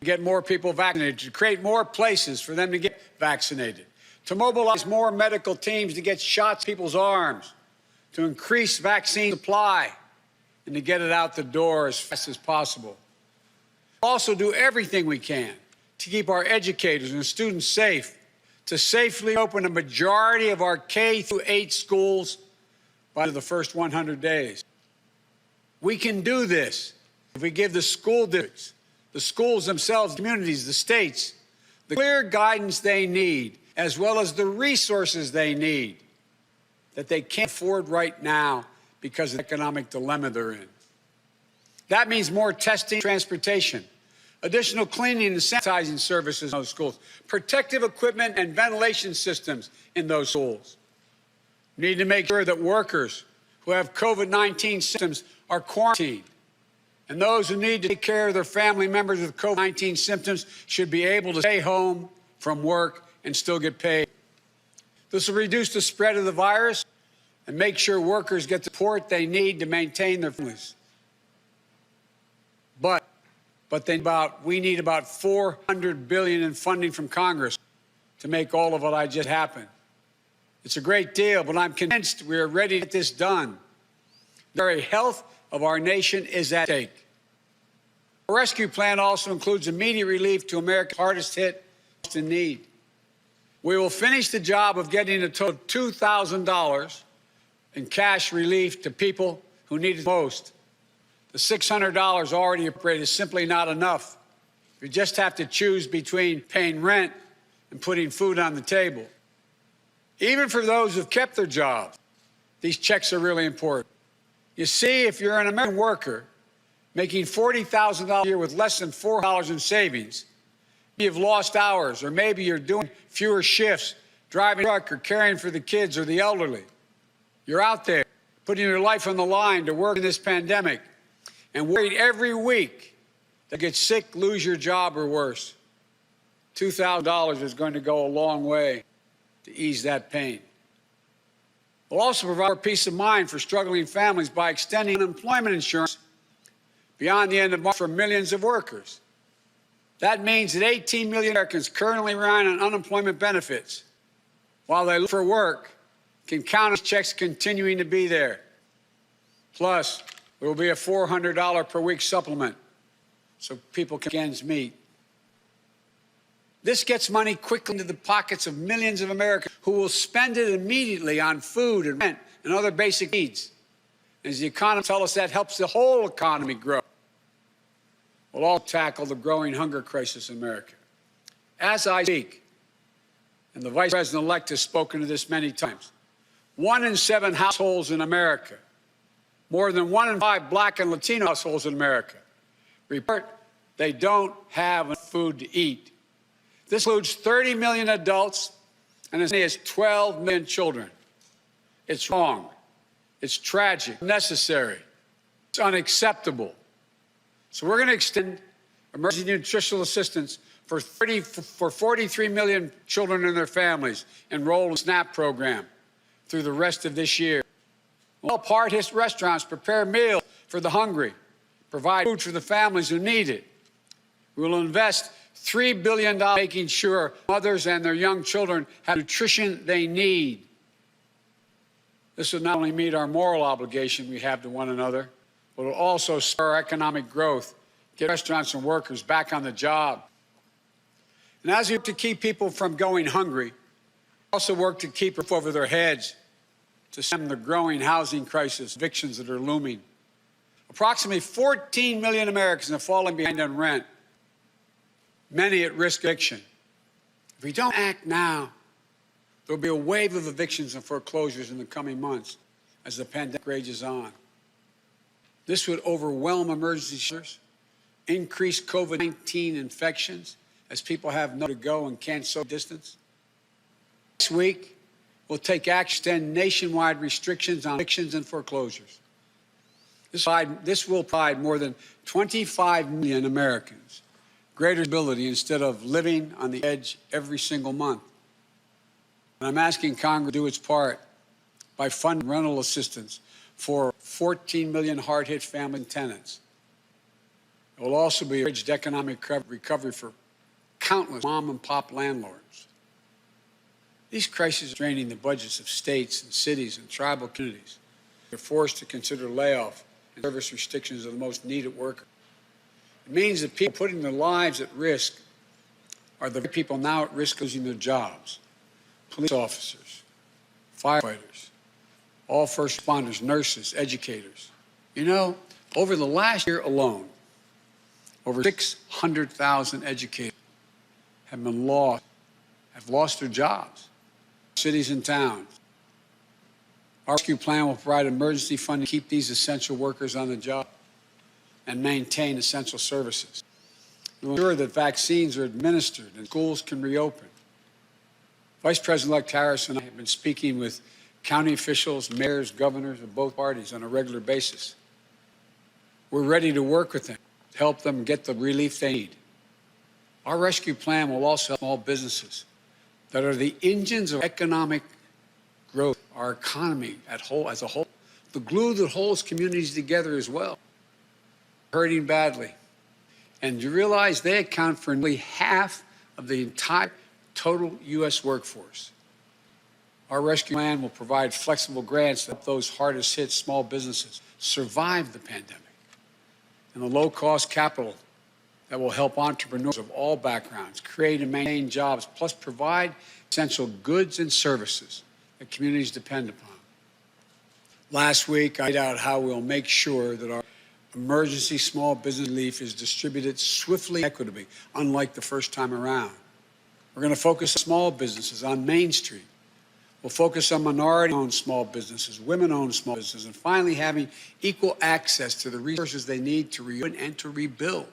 to get more people vaccinated, to create more places for them to get vaccinated, to mobilize more medical teams to get shots in people's arms, to increase vaccine supply, and to get it out the door as fast as possible. Also do everything we can to keep our educators and students safe, to safely open a majority of our K-8 schools by the first 100 days. We can do this if we give the school districts, the schools themselves, communities, the states, the clear guidance they need, as well as the resources they need that they can't afford right now because of the economic dilemma they're in. That means more testing, transportation, additional cleaning and sanitizing services in those schools, protective equipment and ventilation systems in those schools. We need to make sure that workers who have COVID-19 symptoms are quarantined, and those who need to take care of their family members with COVID-19 symptoms should be able to stay home from work and still get paid. This will reduce the spread of the virus and make sure workers get the support they need to maintain their families. But we need about $400 billion in funding from Congress to make all of what I just happen. It's a great deal, but I'm convinced we are ready to get this done. The very health of our nation is at stake. The rescue plan also includes immediate relief to America's hardest hit, most in need. We will finish the job of getting a total of $2,000 in cash relief to people who need it most. The $600 already appropriated is simply not enough. You just have to choose between paying rent and putting food on the table. Even for those who've kept their jobs, these checks are really important. You see, if you're an American worker making $40,000 a year with less than $4 in savings, you've lost hours, or maybe you're doing fewer shifts, driving a truck or caring for the kids or the elderly. You're out there putting your life on the line to work in this pandemic and worried every week to get sick, lose your job, or worse. $2,000 is going to go a long way to ease that pain. We'll also provide peace of mind for struggling families by extending unemployment insurance beyond the end of March for millions of workers. That means that 18 million Americans currently relying on unemployment benefits while they look for work can count on checks continuing to be there. Plus, there will be a $400 per week supplement so people can ends meet. This gets money quickly into the pockets of millions of Americans who will spend it immediately on food and rent and other basic needs. As the economists tell us, that helps the whole economy grow. We'll all tackle the growing hunger crisis in America. As I speak, and the Vice President-elect has spoken to this many times, 1 in 7 households in America, more than 1 in 5 Black and Latino households in America, report they don't have enough food to eat. This includes 30 million adults and as many as 12 million children. It's wrong. It's tragic, necessary. It's unacceptable. So we're going to extend emergency nutritional assistance for 43 million children and their families enrolled in the SNAP program through the rest of this year. We'll help hard-hit restaurants prepare meals for the hungry, provide food for the families who need it. We will invest $3 billion making sure mothers and their young children have nutrition they need. This will not only meet our moral obligation we have to one another, but it will also spur our economic growth, get restaurants and workers back on the job. And as we work to keep people from going hungry, we also work to keep a roof over their heads, to stem the growing housing crisis, evictions that are looming. Approximately 14 million Americans have fallen behind on rent, many at risk of eviction. If we don't act now, there will be a wave of evictions and foreclosures in the coming months as the pandemic rages on. This would overwhelm emergency shelters, increase COVID-19 infections as people have nowhere to go and can't social distance. Next week, we'll take action to extend nationwide restrictions on evictions and foreclosures. This will provide more than 25 million Americans greater stability instead of living on the edge every single month. And I'm asking Congress to do its part by funding rental assistance for 14 million hard-hit families and tenants. It will also be a bridged economic recovery for countless mom-and-pop landlords. These crises are draining the budgets of states and cities and tribal communities. They're forced to consider layoff and service restrictions of the most needed workers. It means that people putting their lives at risk are the people now at risk of losing their jobs. Police officers, firefighters, all first responders, nurses, educators. You know, Over the last year alone, over 600,000 educators have lost their jobs, cities and towns. Our rescue plan will provide emergency funding to keep these essential workers on the job and maintain essential services. We'll ensure that vaccines are administered and schools can reopen. Vice President-elect Harris and I have been speaking with county officials, mayors, governors of both parties on a regular basis. We're ready to work with them to help them get the relief they need. Our rescue plan will also help small businesses that are the engines of economic growth, our economy as a whole, the glue that holds communities together as well, hurting badly. And you realize they account for nearly half of the entire total U.S. workforce. Our rescue plan will provide flexible grants to help those hardest hit small businesses survive the pandemic, and the low-cost capital that will help entrepreneurs of all backgrounds create and maintain jobs, plus provide essential goods and services that communities depend upon. Last week, I laid out how we'll make sure that our emergency small business relief is distributed swiftly and equitably, unlike the first time around. We're going to focus on small businesses on Main Street. We'll focus on minority-owned small businesses, women-owned small businesses, and finally having equal access to the resources they need to reopen and to rebuild.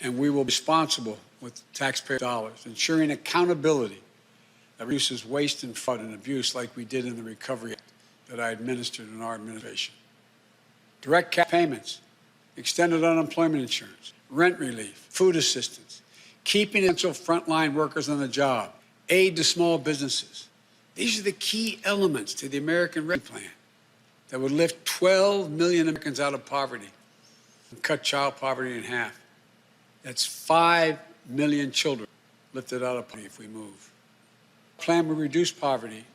And we will be responsible with taxpayer dollars, ensuring accountability that reduces waste and fraud and abuse like we did in the Recovery Act that I administered in our administration. Direct cash payments, extended unemployment insurance, rent relief, food assistance, keeping essential frontline workers on the job, aid to small businesses. These are the key elements to the American Rescue Plan that would lift 12 million Americans out of poverty and cut child poverty in half. That's 5 million children lifted out of poverty if we move. The plan will reduce poverty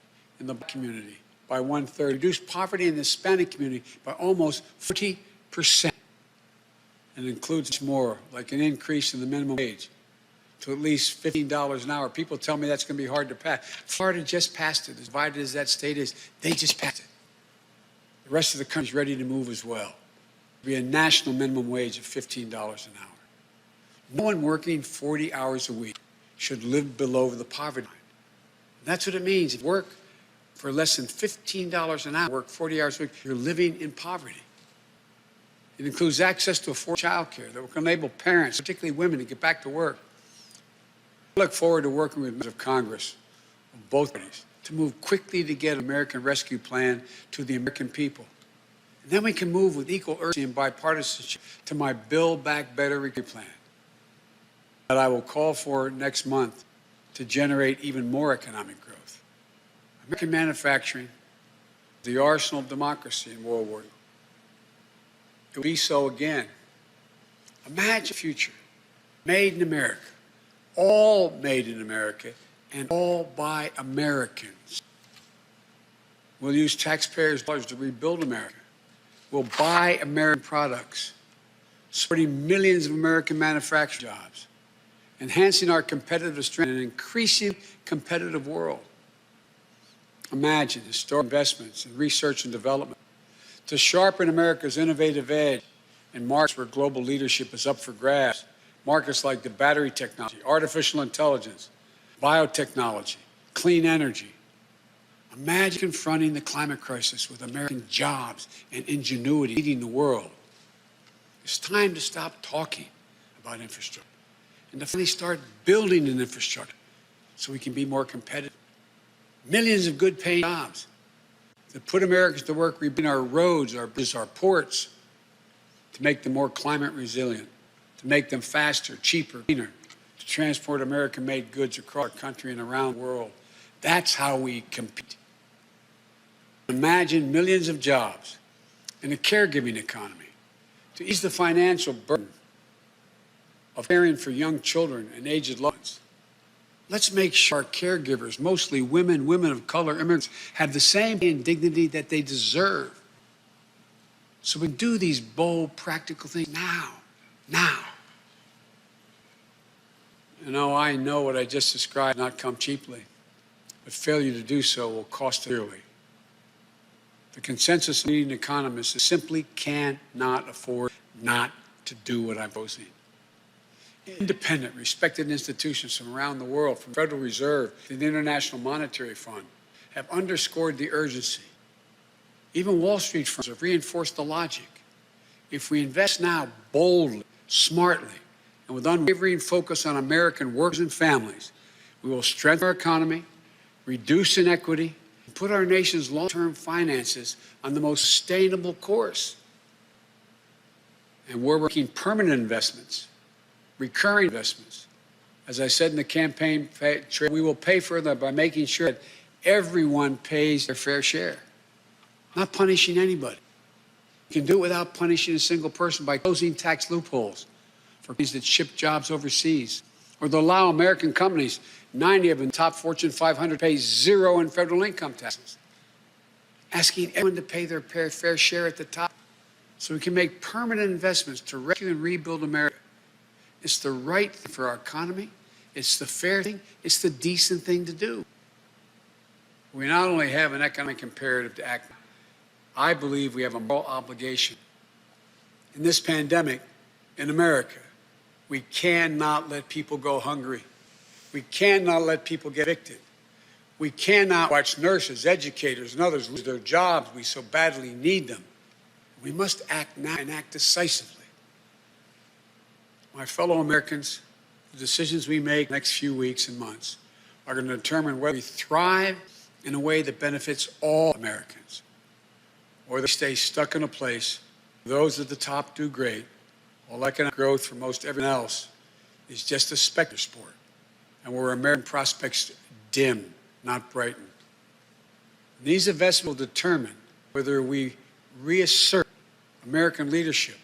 in the Black community by 1/3, reduce poverty in the Hispanic community by almost 40%. And includes more, like an increase in the minimum wage to at least $15 an hour. People tell me that's going to be hard to pass. Florida just passed it. As divided as that state is, they just passed it. The rest of the country is ready to move as well. It'll be a national minimum wage of $15 an hour. No one working 40 hours a week should live below the poverty line. And that's what it means. If you work for less than $15 an hour, work 40 hours a week, you're living in poverty. It includes access to affordable child care that will enable parents, particularly women, to get back to work. I look forward to working with members of Congress of both parties to move quickly to get an American Rescue Plan to the American people. And then we can move with equal urgency and bipartisanship to my Build Back Better Rescue Plan that I will call for next month to generate even more economic growth. American manufacturing, the arsenal of democracy in World War II. It will be so again. Imagine a future made in America, all made in America, and all by Americans. We'll use taxpayers' dollars to rebuild America. We'll buy American products, supporting millions of American manufacturing jobs, enhancing our competitive strength in an increasing competitive world. Imagine historic investments in research and development to sharpen America's innovative edge in markets where global leadership is up for grabs. Markets like the battery technology, artificial intelligence, biotechnology, clean energy. Imagine confronting the climate crisis with American jobs and ingenuity leading the world. It's time to stop talking about infrastructure and to finally start building an infrastructure so we can be more competitive. Millions of good paying jobs that put Americans to work rebuilding our roads, our bridges, our ports, to make them more climate resilient, to make them faster, cheaper, cleaner, to transport American-made goods across our country and around the world. That's how we compete. Imagine millions of jobs in a caregiving economy to ease the financial burden of caring for young children and aged loved ones. Let's make sure our caregivers, mostly women, women of color, immigrants, have the same dignity that they deserve. So we do these bold, practical things now. You know, I know what I just described not come cheaply, but failure to do so will cost dearly. The consensus of leading economists is simply cannot afford not to do what I'm proposing. Independent, respected institutions from around the world, from the Federal Reserve to the International Monetary Fund, have underscored the urgency. Even Wall Street firms have reinforced the logic. If we invest now boldly, smartly, and with unwavering focus on American workers and families, we will strengthen our economy, reduce inequity, and put our nation's long-term finances on the most sustainable course. And we're making permanent investments, recurring investments. As I said in the campaign, we will pay for them by making sure that everyone pays their fair share, not punishing anybody. We can do it without punishing a single person by closing tax loopholes for companies that ship jobs overseas, or to allow American companies, 90 of them, top Fortune 500, pay zero in federal income taxes, asking everyone to pay their fair share at the top so we can make permanent investments to rescue and rebuild America. It's the right thing for our economy. It's the fair thing. It's the decent thing to do. We not only have an economic imperative to act, I believe we have a moral obligation. In this pandemic, in America, we cannot let people go hungry. We cannot let people get evicted. We cannot watch nurses, educators, and others lose their jobs. We so badly need them. We must act now and act decisively. My fellow Americans, the decisions we make next few weeks and months are going to determine whether we thrive in a way that benefits all Americans, or they stay stuck in a place where those at the top do great, while economic growth for most everyone else is just a specter sport, and where American prospects dim, not brighten. These investments will determine whether we reassert American leadership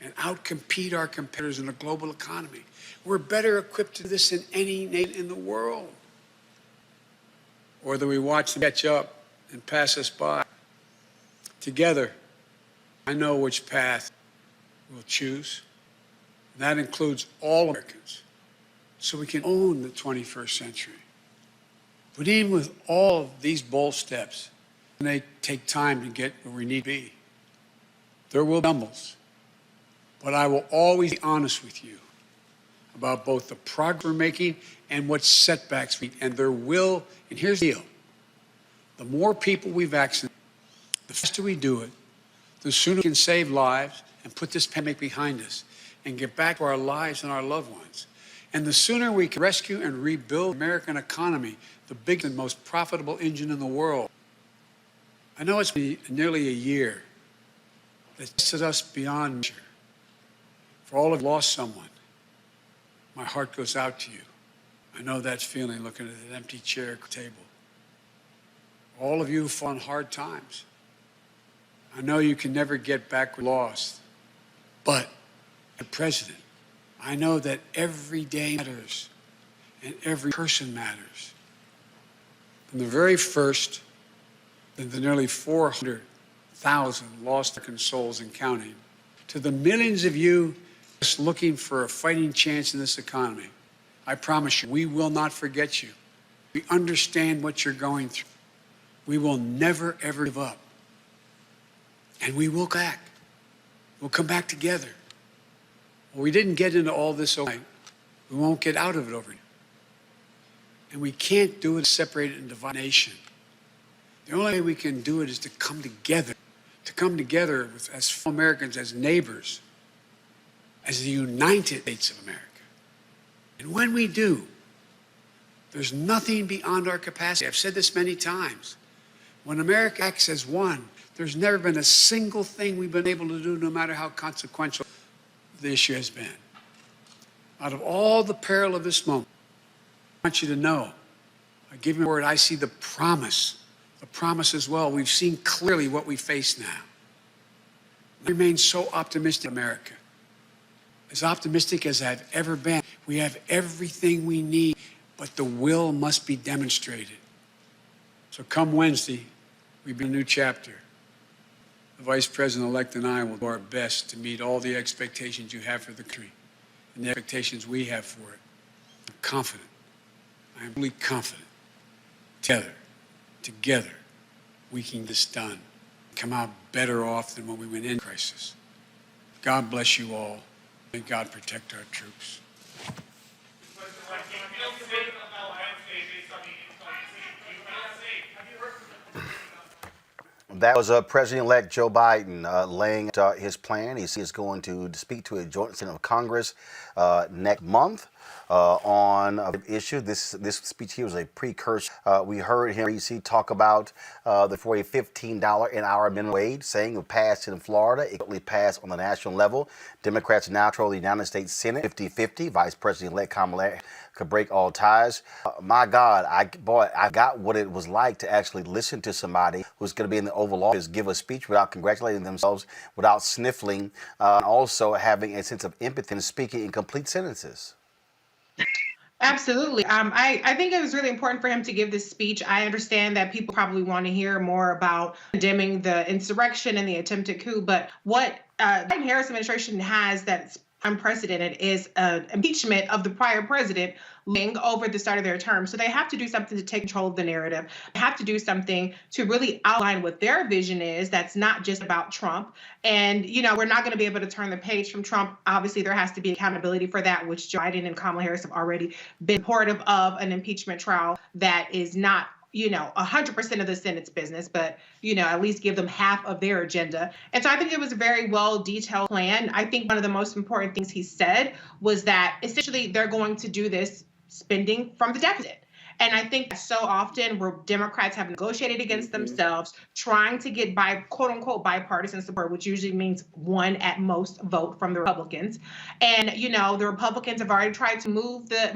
and outcompete our competitors in a global economy. We're better equipped to do this than any nation in the world. Or whether we watch them catch up and pass us by. Together, I know which path we'll choose. And that includes all Americans, so we can own the 21st century. But even with all of these bold steps, and they take time to get where we need to be, there will be stumbles. But I will always be honest with you about both the progress we're making and what setbacks we, and there will, and here's the deal, the more people we vaccinate, the faster we do it, the sooner we can save lives and put this pandemic behind us and get back to our lives and our loved ones. And the sooner we can rescue and rebuild the American economy, the biggest and most profitable engine in the world. I know it's been nearly a year that tested us beyond measure. For all of you who lost someone, my heart goes out to you. I know that feeling looking at an empty chair at the table. All of you who fought in hard times, I know you can never get back what you lost. But, as president, I know that every day matters and every person matters. From the very first, to the nearly 400,000 lost American souls and counting, to the millions of you just looking for a fighting chance in this economy, I promise you, we will not forget you. We understand what you're going through. We will never, ever give up. And we will come back. We'll come back together. Well, we didn't get into all this overnight. We won't get out of it overnight. And we can't do it separated and divide nation. The only way we can do it is to come together as fellow Americans, as neighbors, as the United States of America. And when we do, there's nothing beyond our capacity. I've said this many times. When America acts as one, there's never been a single thing we've been able to do, no matter how consequential the issue has been. Out of all the peril of this moment, I want you to know, I give you a word, I see the promise as well. We've seen clearly what we face now. I remain so optimistic in America. As optimistic as I've ever been. We have everything we need, but the will must be demonstrated. So come Wednesday, we begin a new chapter. The Vice President-elect and I will do our best to meet all the expectations you have for the country and the expectations we have for it. I'm confident. I am really confident. Together, we can get this done. come out better off than when we went in crisis. God bless you all. May God protect our troops. That was President-elect Joe Biden laying out his plan. He is going to speak to a joint Senate of Congress next month on an issue. This speech here was a precursor. We heard him talk about for a $15 an hour minimum wage, saying it would pass in Florida. It will pass on the national level. Democrats now control the United States Senate 50-50. Vice President-elect Kamala Harris could break all ties. My God, I got what it was like to actually listen to somebody who's going to be in the Oval Office give a speech without congratulating themselves, without sniffling, and also having a sense of empathy and speaking in complete sentences. Absolutely. I think it was really important for him to give this speech. I understand that people probably want to hear more about condemning the insurrection and the attempted coup, but what the Biden-Harris administration has that's unprecedented is impeachment of the prior president over the start of their term. So they have to do something to take control of the narrative. They have to do something to really outline what their vision is that's not just about Trump. And, we're not going to be able to turn the page from Trump. Obviously, there has to be accountability for that, which Joe Biden and Kamala Harris have already been supportive of an impeachment trial that is not 100% of the Senate's business, but, at least give them half of their agenda. And so I think it was a very well detailed plan. I think one of the most important things he said was that essentially they're going to do this spending from the deficit. And I think so often where Democrats have negotiated against themselves, trying to get quote unquote bipartisan support, which usually means one at most vote from the Republicans. And, the Republicans have already tried to move the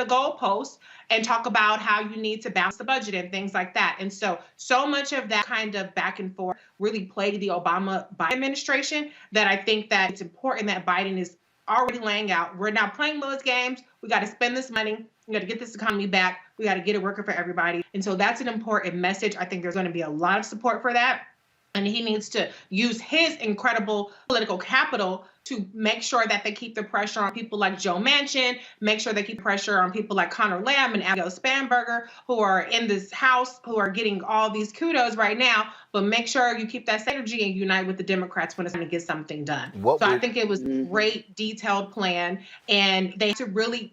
goalposts and talk about how you need to balance the budget and things like that. And so much of that kind of back and forth really plagued the Obama-Biden administration that I think that it's important that Biden is already laying out. We're not playing those games. We got to spend this money. We got to get this economy back. We got to get it working for everybody. And so that's an important message. I think there's going to be a lot of support for that. And he needs to use his incredible political capital to make sure that they keep the pressure on people like Joe Manchin, make sure they keep pressure on people like Connor Lamb and Abigail Spanberger, who are in this House, who are getting all these kudos right now, but make sure you keep that energy and unite with the Democrats when it's going to get something done. I think it was a great, detailed plan, and they have to really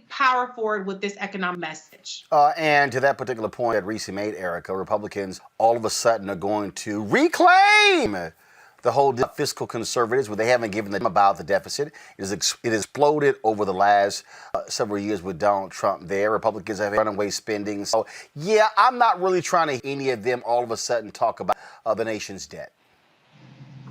power forward with this economic message. And to that particular point that Reese made, Erica, Republicans all of a sudden are going to reclaim the whole fiscal conservatives, where they haven't given them about the deficit. It exploded over the last several years with Donald Trump there. Republicans have runaway spending. So, yeah, I'm not really trying to hear any of them all of a sudden talk about the nation's debt.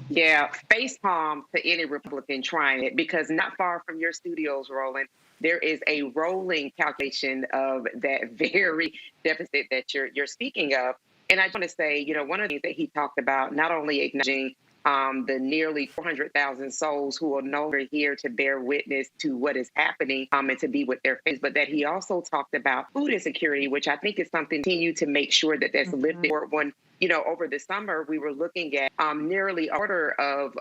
Yeah, face palm to any Republican trying it, because not far from your studios, Roland, there is a rolling calculation of that very deficit that you're speaking of. And I want to say, one of the things that he talked about, not only acknowledging the nearly 400,000 souls who are no longer here to bear witness to what is happening and to be with their families, but that he also talked about food insecurity, which I think is something to continue to make sure that that's lifted. When, over the summer, we were looking at nearly a quarter of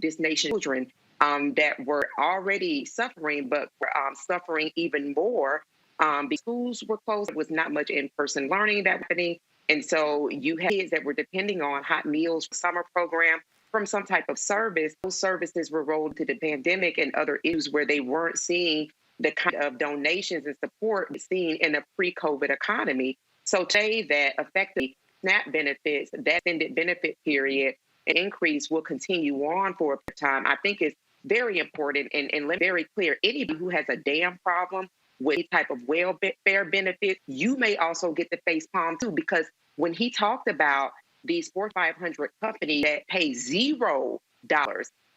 this nation's children that were already suffering, but were suffering even more because schools were closed. There was not much in-person learning that was happening. And so you had kids that were depending on hot meals, summer program, from some type of service. Those services were rolled to the pandemic and other issues where they weren't seeing the kind of donations and support seen in a pre-COVID economy. So to say that effectively SNAP benefits, that extended benefit period, an increase will continue on for a time, I think is very important and let me be very clear. Anybody who has a damn problem with any type of welfare benefits, you may also get the face palm too, because when he talked about these 4,500 companies that pay $0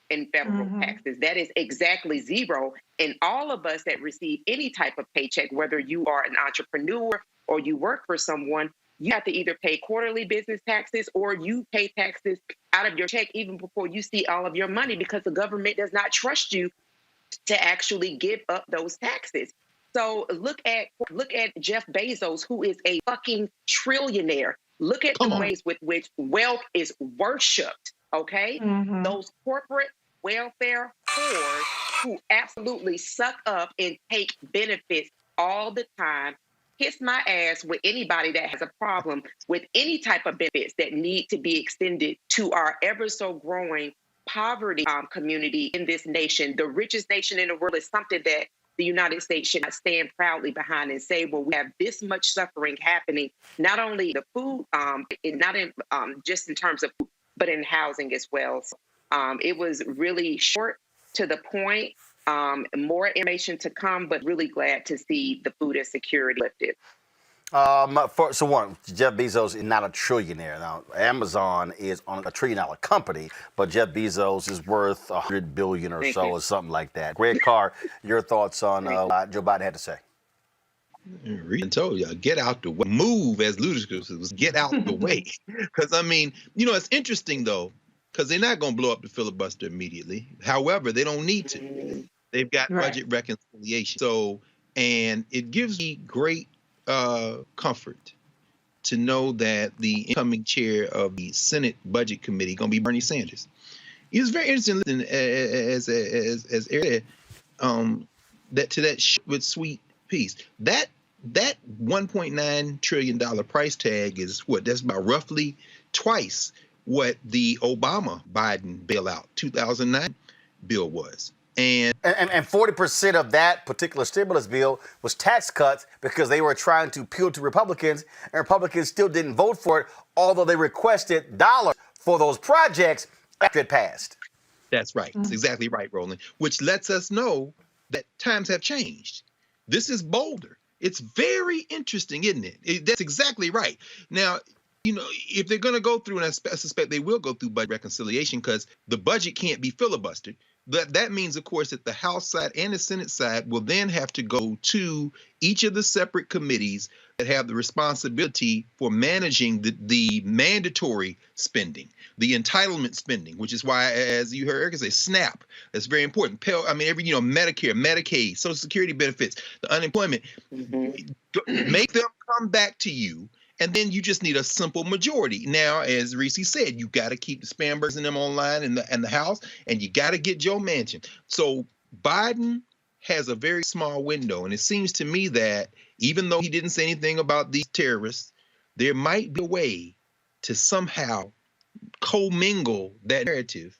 in federal taxes, that is exactly zero. And all of us that receive any type of paycheck, whether you are an entrepreneur or you work for someone, you have to either pay quarterly business taxes or you pay taxes out of your check even before you see all of your money, because the government does not trust you to actually give up those taxes. So look at Jeff Bezos, who is a fucking trillionaire. Look at the ways with which wealth is worshipped, okay? Those corporate welfare whores who absolutely suck up and take benefits all the time kiss my ass with anybody that has a problem with any type of benefits that need to be extended to our ever so growing poverty community in this nation. The richest nation in the world is something that the United States should not stand proudly behind and say, well, we have this much suffering happening, not only the food, not in just in terms of food, but in housing as well. So, it was really short, to the point, more information to come, but really glad to see the food insecurity lifted. So one, Jeff Bezos is not a trillionaire. Now, Amazon is on $1 trillion company, but Jeff Bezos is worth $100 billion or so, or something like that. Greg Carr, your thoughts on what Joe Biden had to say? Reed told you, get out the way. Move, as Ludacris was, get out the way. Because, I mean, you know, it's interesting, though, because they're not going to blow up the filibuster immediately. However, they don't need to. They've got budget reconciliation. So, and it gives me great comfort to know that the incoming chair of the Senate Budget Committee going to be Bernie Sanders. It was very interesting as Eric that to that with sweet peace. That $1.9 trillion price tag is what? That's about roughly twice what the Obama-Biden bailout 2009 bill was. And 40% of that particular stimulus bill was tax cuts because they were trying to appeal to Republicans, and Republicans still didn't vote for it, although they requested dollars for those projects after it passed. That's right. That's exactly right, Roland, which lets us know that times have changed. This is bolder. It's very interesting, isn't it? That's exactly right. Now, you know, if they're going to go through, and I suspect they will go through budget reconciliation because the budget can't be filibustered. That means, of course, that the House side and the Senate side will then have to go to each of the separate committees that have the responsibility for managing the mandatory spending, the entitlement spending, which is why, as you heard Erica say, SNAP, that's very important. Medicare, Medicaid, Social Security benefits, the unemployment, make them come back to you. And then you just need a simple majority. Now, as Reese said, you got to keep the Spambergs and them online in the House, and you got to get Joe Manchin. So Biden has a very small window, and it seems to me that even though he didn't say anything about these terrorists, there might be a way to somehow commingle that narrative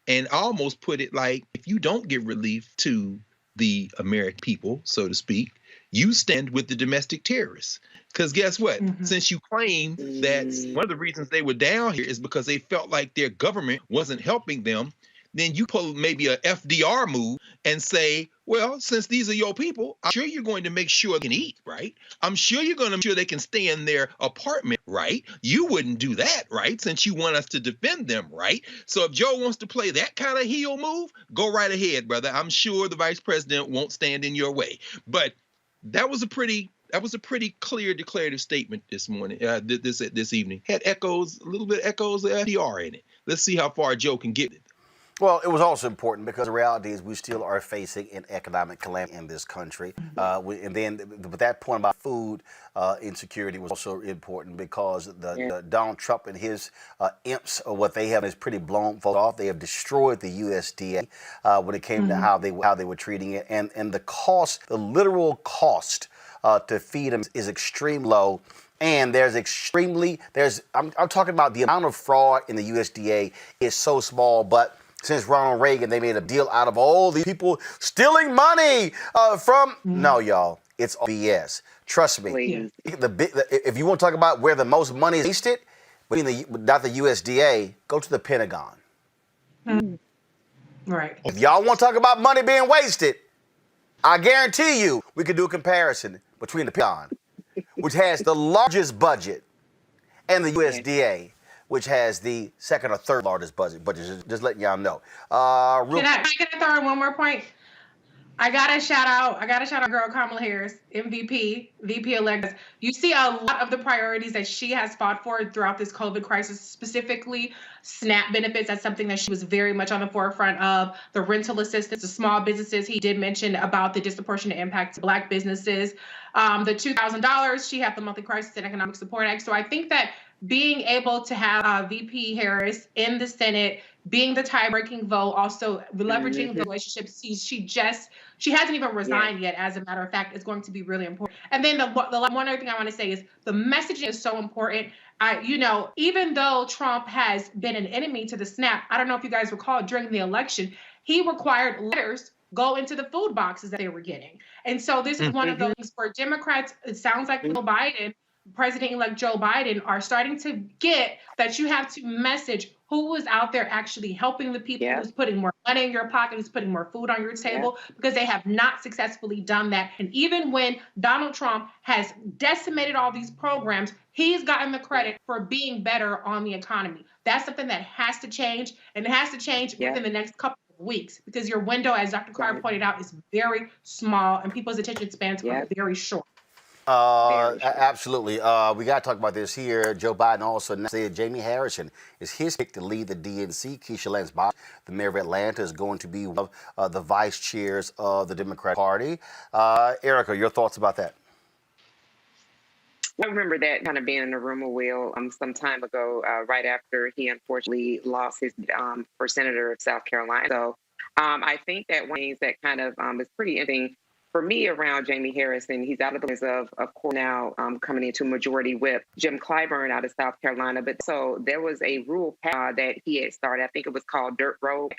and almost put it like, if you don't give relief to the American people, so to speak, you stand with the domestic terrorists. Because guess what? Since you claim that one of the reasons they were down here is because they felt like their government wasn't helping them, then you pull maybe a FDR move and say, well, since these are your people, I'm sure you're going to make sure they can eat, right? I'm sure you're going to make sure they can stay in their apartment, right? You wouldn't do that, right? Since you want us to defend them, right? So if Joe wants to play that kind of heel move, go right ahead, brother. I'm sure the vice president won't stand in your way. But that was a pretty clear declarative statement this morning, this evening. Had a little bit of echoes of FDR in it. Let's see how far Joe can get it. Well, it was also important because the reality is we still are facing an economic calamity in this country. And then but that point about food insecurity was also important because the Donald Trump and his imps, or what they have is pretty blown off. They have destroyed the USDA when it came to how they were treating it. And the cost, the literal cost to feed them is extremely low. And I'm talking about the amount of fraud in the USDA is so small, but since Ronald Reagan, they made a deal out of all these people stealing money from. No, y'all, it's all BS. Trust me. If you want to talk about where the most money is wasted, not the USDA, go to the Pentagon. Right. If y'all want to talk about money being wasted, I guarantee you we could do a comparison between the Pentagon, which has the largest budget, and the USDA, which has the second or third largest budget. Just letting y'all know. Can I throw in one more point? I gotta shout out girl Kamala Harris, MVP, VP-elect. You see a lot of the priorities that she has fought for throughout this COVID crisis, specifically SNAP benefits. That's something that she was very much on the forefront of. The rental assistance to small businesses. He did mention about the disproportionate impact to Black businesses. the $2,000. She had the monthly crisis and economic support act. So I think that being able to have VP Harris in the Senate, being the tie-breaking vote, also leveraging the relationships, she hasn't even resigned yet. As a matter of fact, it's going to be really important. And then the one other thing I want to say is the messaging is so important. Even though Trump has been an enemy to the SNAP, I don't know if you guys recall during the election, he required letters go into the food boxes that they were getting. And so this is one of those things where Democrats, it sounds like Joe Biden, President-elect Joe Biden, are starting to get that you have to message who is out there actually helping the people, who's putting more money in your pocket, who's putting more food on your table, because they have not successfully done that. And even when Donald Trump has decimated all these programs, he's gotten the credit for being better on the economy. That's something that has to change, and it has to change within the next couple of weeks, because your window, as Dr. Carr pointed out, is very small, and people's attention spans are very short. Absolutely. We got to talk about this here. Joe Biden also said Jamie Harrison is his pick to lead the DNC. Keisha Lance Bottoms, the mayor of Atlanta, is going to be one of the vice chairs of the Democratic Party. Erica, your thoughts about that? I remember that kind of being in the rumor wheel some time ago, right after he unfortunately lost his for Senator of South Carolina. So I think that one thing that kind of is pretty interesting for me around Jamie Harrison, he's out of the list of course now coming into majority whip Jim Clyburn out of South Carolina. But so there was a rural path that he had started. I think it was called Dirt Road.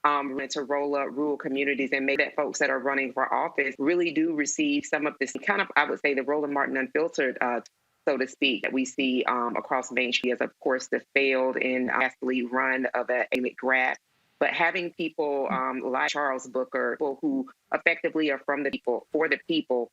To roll up rural communities and make that folks that are running for office really do receive some of this kind of, I would say, the Roland Martin unfiltered, so to speak, that we see across Main Street as, of course, the failed and athlete run of a McGrath. But having people like Charles Booker, people who effectively are from the people, for the people,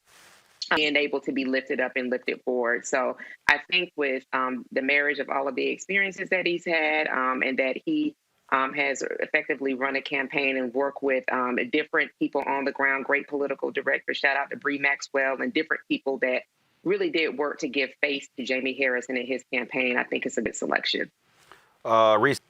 being able to be lifted up and lifted forward. So I think with the marriage of all of the experiences that he's had and that he has effectively run a campaign and work with different people on the ground, great political directors, shout out to Bree Maxwell, and different people that really did work to give face to Jamie Harrison and his campaign. I think it's a good selection. Reese.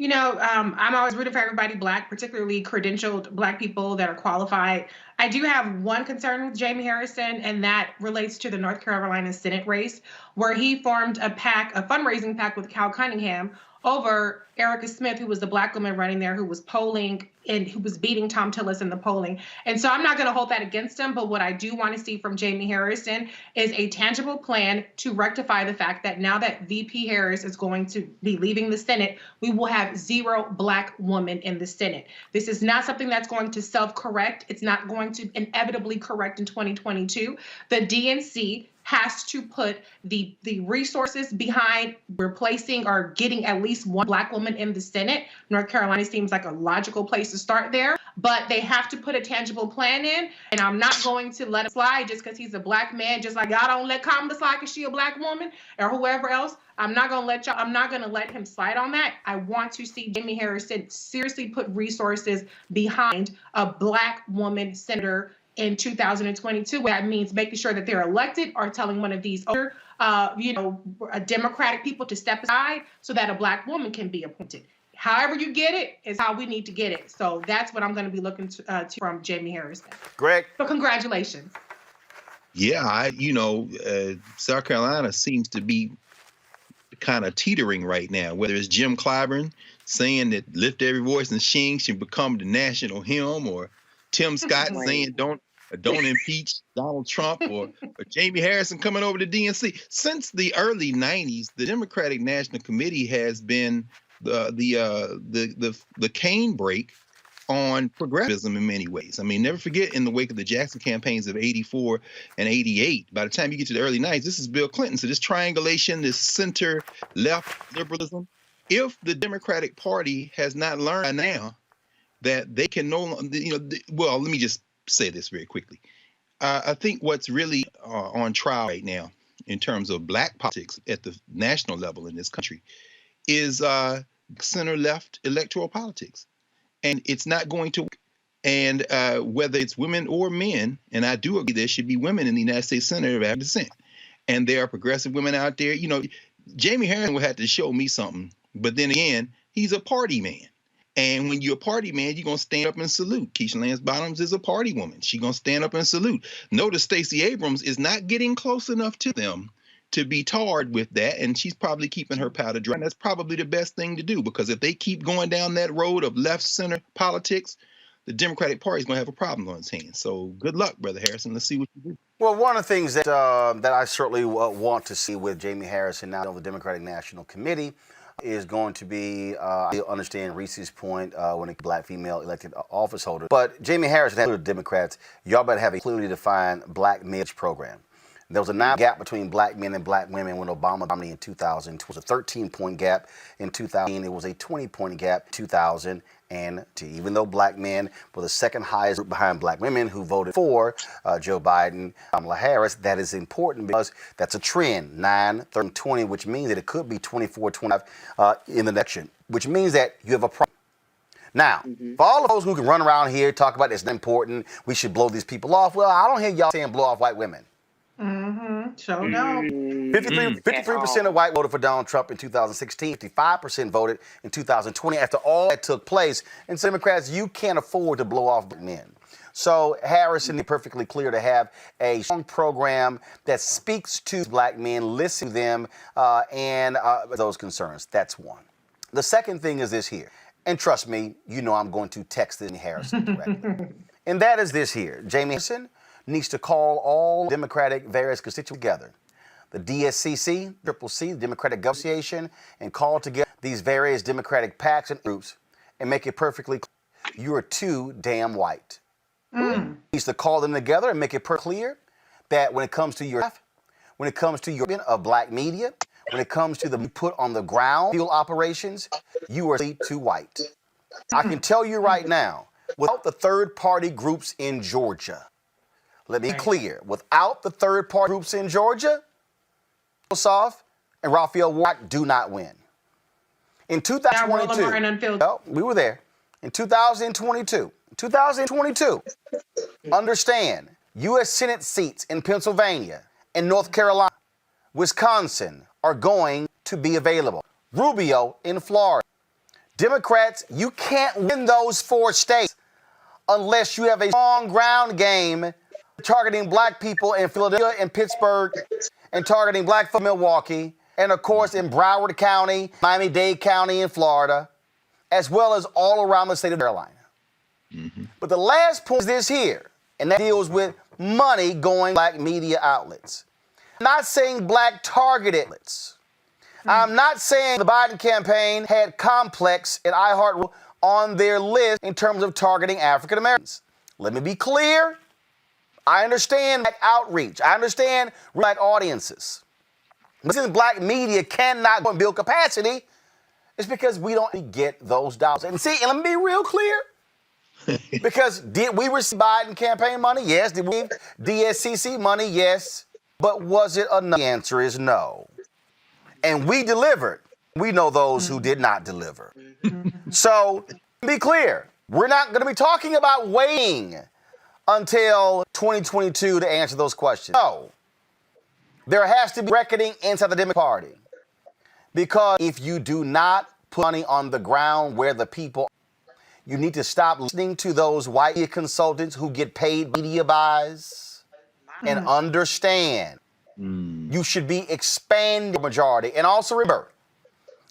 I'm always rooting for everybody Black, particularly credentialed Black people that are qualified. I do have one concern with Jamie Harrison, and that relates to the North Carolina Senate race, where he formed a fundraising pact with Cal Cunningham over Erica Smith, who was the Black woman running there, who was polling and who was beating Tom Tillis in the polling. And so I'm not going to hold that against him. But what I do want to see from Jamie Harrison is a tangible plan to rectify the fact that now that VP Harris is going to be leaving the Senate, we will have 0 Black women in the Senate. This is not something that's going to self-correct. It's not going to inevitably correct in 2022. The DNC has to put the resources behind replacing or getting at least 1 Black woman in the Senate. North Carolina seems like a logical place to start there, but they have to put a tangible plan in. And I'm not going to let him slide just because he's a Black man, just like y'all don't let Kamala slide because she a Black woman or whoever else. I'm not going to let him slide on that. I want to see Jamie Harrison seriously put resources behind a Black woman senator in 2022. That means making sure that they're elected or telling one of these other, Democratic people to step aside so that a Black woman can be appointed. However you get it is how we need to get it. So that's what I'm going to be looking to from Jamie Harrison. Greg. So congratulations. Yeah, South Carolina seems to be kind of teetering right now, whether it's Jim Clyburn saying that lift every voice and sing should become the national hymn, or Tim Scott saying don't impeach Donald Trump, or Jamie Harrison coming over to DNC. Since the early 90s, the Democratic National Committee has been the cane brake on progressivism in many ways. I mean, never forget, in the wake of the Jackson campaigns of 84 and 88, by the time you get to the early 90s, this is Bill Clinton. So this triangulation, this center-left liberalism, if the Democratic Party has not learned now that they can no longer, well, let me just say this very quickly. I think what's really on trial right now in terms of Black politics at the national level in this country is center-left electoral politics. And it's not going to work. And whether it's women or men, and I do agree there should be women in the United States Senate of African descent. And there are progressive women out there. Jamie Harrison will have to show me something. But then again, he's a party man. And when you're a party man, you're going to stand up and salute. Keisha Lance Bottoms is a party woman. She's going to stand up and salute. Notice Stacey Abrams is not getting close enough to them to be tarred with that, and she's probably keeping her powder dry. And that's probably the best thing to do, because if they keep going down that road of left-center politics, the Democratic Party is going to have a problem on its hands. So good luck, Brother Harrison. Let's see what you do. Well, one of the things that that I certainly want to see with Jamie Harrison now on the Democratic National Committee is going to be, I understand Reese's point when a black female elected office holder. But Jamie Harrison had the Democrats, y'all better have a clearly defined black marriage program. There was a 9 gap between black men and black women when Obama dominated in 2000. It was a 13-point gap in 2000. It was a 20-point gap in 2002. Even though black men were the second highest group behind black women who voted for Joe Biden, Kamala Harris, that is important because that's a trend, 9, 13, 20, which means that it could be 24, 25 in the election, which means that you have a problem. Now, for all of those who can run around here, talk about it's important, we should blow these people off, well, I don't hear y'all saying blow off white women. So no. 53% of white voted for Donald Trump in 2016. 55% voted in 2020 after all that took place. And so Democrats, you can't afford to blow off black men. So Harrison is perfectly clear to have a strong program that speaks to black men, listen to them, and those concerns. That's one. The second thing is this here. And trust me, you know I'm going to text this Harrison directly. And that is this here. Jamie Harrison needs to call all Democratic various constituents together. The DSCC, CCC, the Democratic Gov Association, and call together these various Democratic PACs and groups and make it perfectly clear you are too damn white. He needs to call them together and make it clear that when it comes to your when it comes to your of black media, when it comes to the put on the ground field operations, you are too white. I can tell you right now, without the third-party groups in Georgia, let me be clear, without the third-party groups in Georgia, Ossoff and Raphael Warnock do not win. In 2022, well, we were there. In 2022, understand, U.S. Senate seats in Pennsylvania and North Carolina, Wisconsin are going to be available. Rubio in Florida. Democrats, you can't win those 4 states unless you have a strong ground game targeting black people in Philadelphia and Pittsburgh and targeting black folk in Milwaukee and, of course, in Broward County, Miami-Dade County in Florida, as well as all around the state of Carolina. But the last point is this here, and that deals with money going to black media outlets. I'm not saying black targeted outlets. I'm not saying the Biden campaign had Complex and iHeart on their list in terms of targeting African Americans. Let me be clear. I understand black outreach. I understand black audiences. But since black media cannot go and build capacity, it's because we don't get those dollars. And see, and let me be real clear. Because did we receive Biden campaign money? Yes. Did we receive DSCC money? Yes. But was it enough? The answer is no. And we delivered. We know those who did not deliver. So, be clear, we're not going to be talking about waiting until 2022 to answer those questions. No. There has to be reckoning inside the Democratic Party. Because if you do not put money on the ground where the people are, you need to stop listening to those white media consultants who get paid media buys and understand you should be expanding the majority. And also remember,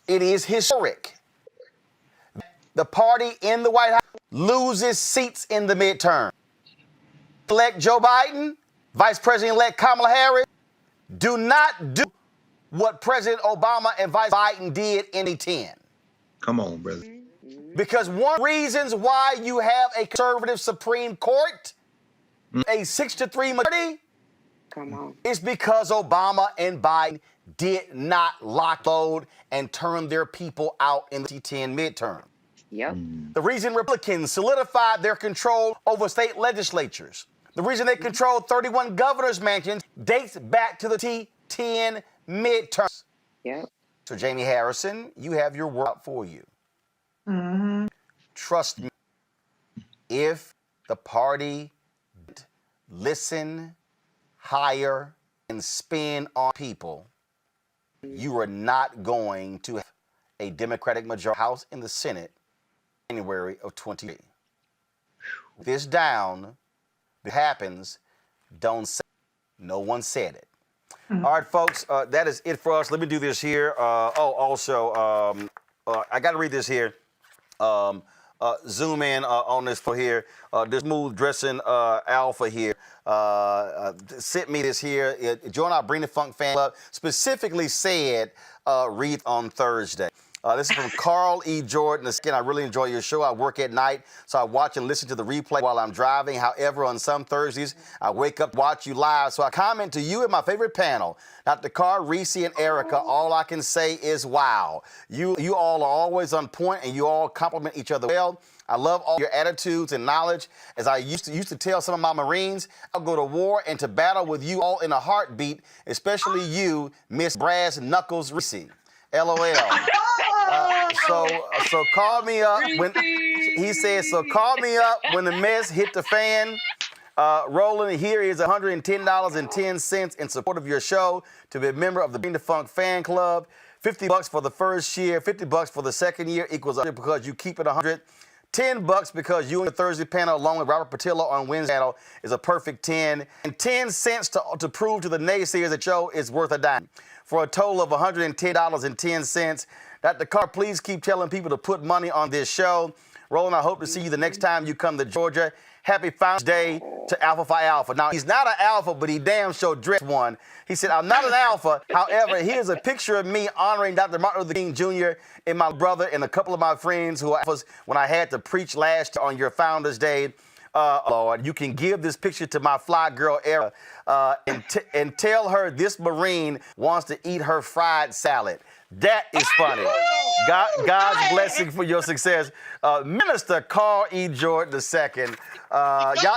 it is historic. The party in the White House loses seats in the midterm. Elect Joe Biden, Vice President-elect Kamala Harris, do not do what President Obama and Vice Biden did in 2010. Come on, brother. Because one of the reasons why you have a conservative Supreme Court, a 6-3 majority, is because Obama and Biden did not lock load and turn their people out in the 2010 midterm. The reason Republicans solidified their control over state legislatures, the reason they controlled 31 governor's mansions dates back to the T10 midterms. So Jamie Harrison, you have your work out for you. Trust me, if the party listen, hire, and spend on people, you are not going to have a Democratic majority House and the Senate January of 20. This down, it happens, don't say it. No one said it. All right, folks, that is it for us. Let me do this here. I got to read this here. Zoom in on this for here. This smooth dressing alpha here sent me this here. Join our Bring the Funk fan club. Specifically said, read on Thursday. This is from Carl E. Jordan. Again, I really enjoy your show. I work at night, so I watch and listen to the replay while I'm driving. However, on some Thursdays, I wake up, watch you live. So I comment to you and my favorite panel, Dr. Carr, Reese, and Erica. All I can say is wow. You all are always on point, and you all compliment each other well. I love all your attitudes and knowledge. As I used to tell some of my Marines, I'll go to war and to battle with you all in a heartbeat, especially you, Miss Brass Knuckles Reese. LOL. So call me up when he says. So call me up when the mess hit the fan. Roland, here is $110.10 in support of your show to be a member of the Bring the Funk fan club. $50 for the first year, $50 for the second year equals 100 because you keep it 100. $10 because you and the Thursday panel, along with Robert Patillo on Wednesday panel, is a perfect 10. And 10 cents to prove to the naysayers that show is worth a dime. For a total of $110.10. Dr. Carr, please keep telling people to put money on this show. Roland, I hope to see you the next time you come to Georgia. Happy Founders Day to Alpha Phi Alpha. Now, he's not an alpha, but he damn sure dressed one. He said, I'm not an alpha. However, here's a picture of me honoring Dr. Martin Luther King Jr. and my brother and a couple of my friends who were alphas when I had to preach last year on your Founders Day. Lord, you can give this picture to my fly girl, Erica, and tell her this Marine wants to eat her fried salad. That is funny. God's blessing for your success. Minister Carl E. Jordan II.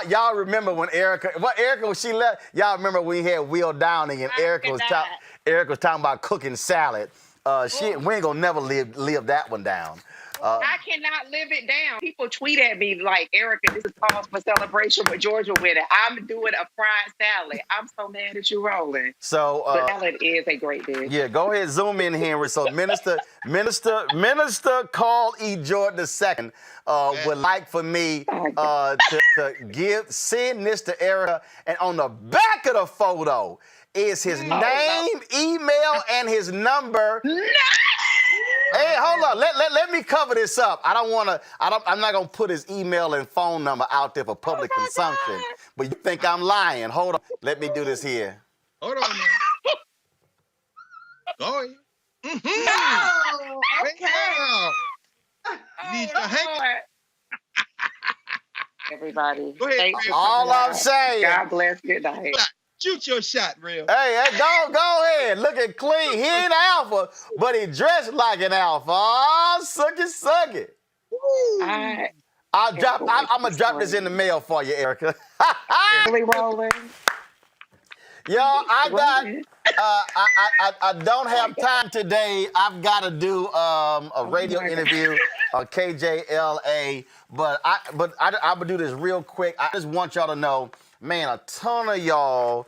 Y'all remember when Erica, when she left, y'all remember when we had Will Downing and Erica was talking about cooking salad. We ain't gonna never live that one down. I cannot live it down. People tweet at me like, Erica, this is cause for celebration with Georgia with it. I'm doing a fried salad. I'm so mad at you, Roland. So salad is a great dish. Yeah, go ahead, zoom in, Henry. So Minister Carl E. Jordan II would like for me to send this to Erica, and on the back of the photo is his name, email, and his number. No! Hey, hold on. Let me cover this up. I'm not gonna put his email and phone number out there for public consumption. God. But you think I'm lying? Hold on. Let me do this here. Hold on now. Oh, yeah. No. Okay. Need your hand. Everybody. Go ahead. All I'm saying. God bless. Good night. Shoot your shot, real. Hey, go ahead. Look at clean. He ain't alpha, but he dressed like an alpha. Oh, suck it. I'm gonna drop this in the mail for you, Erica. Really, Roland? Y'all, I don't have time today. I've got to do a radio interview on KJLA, but I'm gonna do this real quick. I just want y'all to know, man, a ton of y'all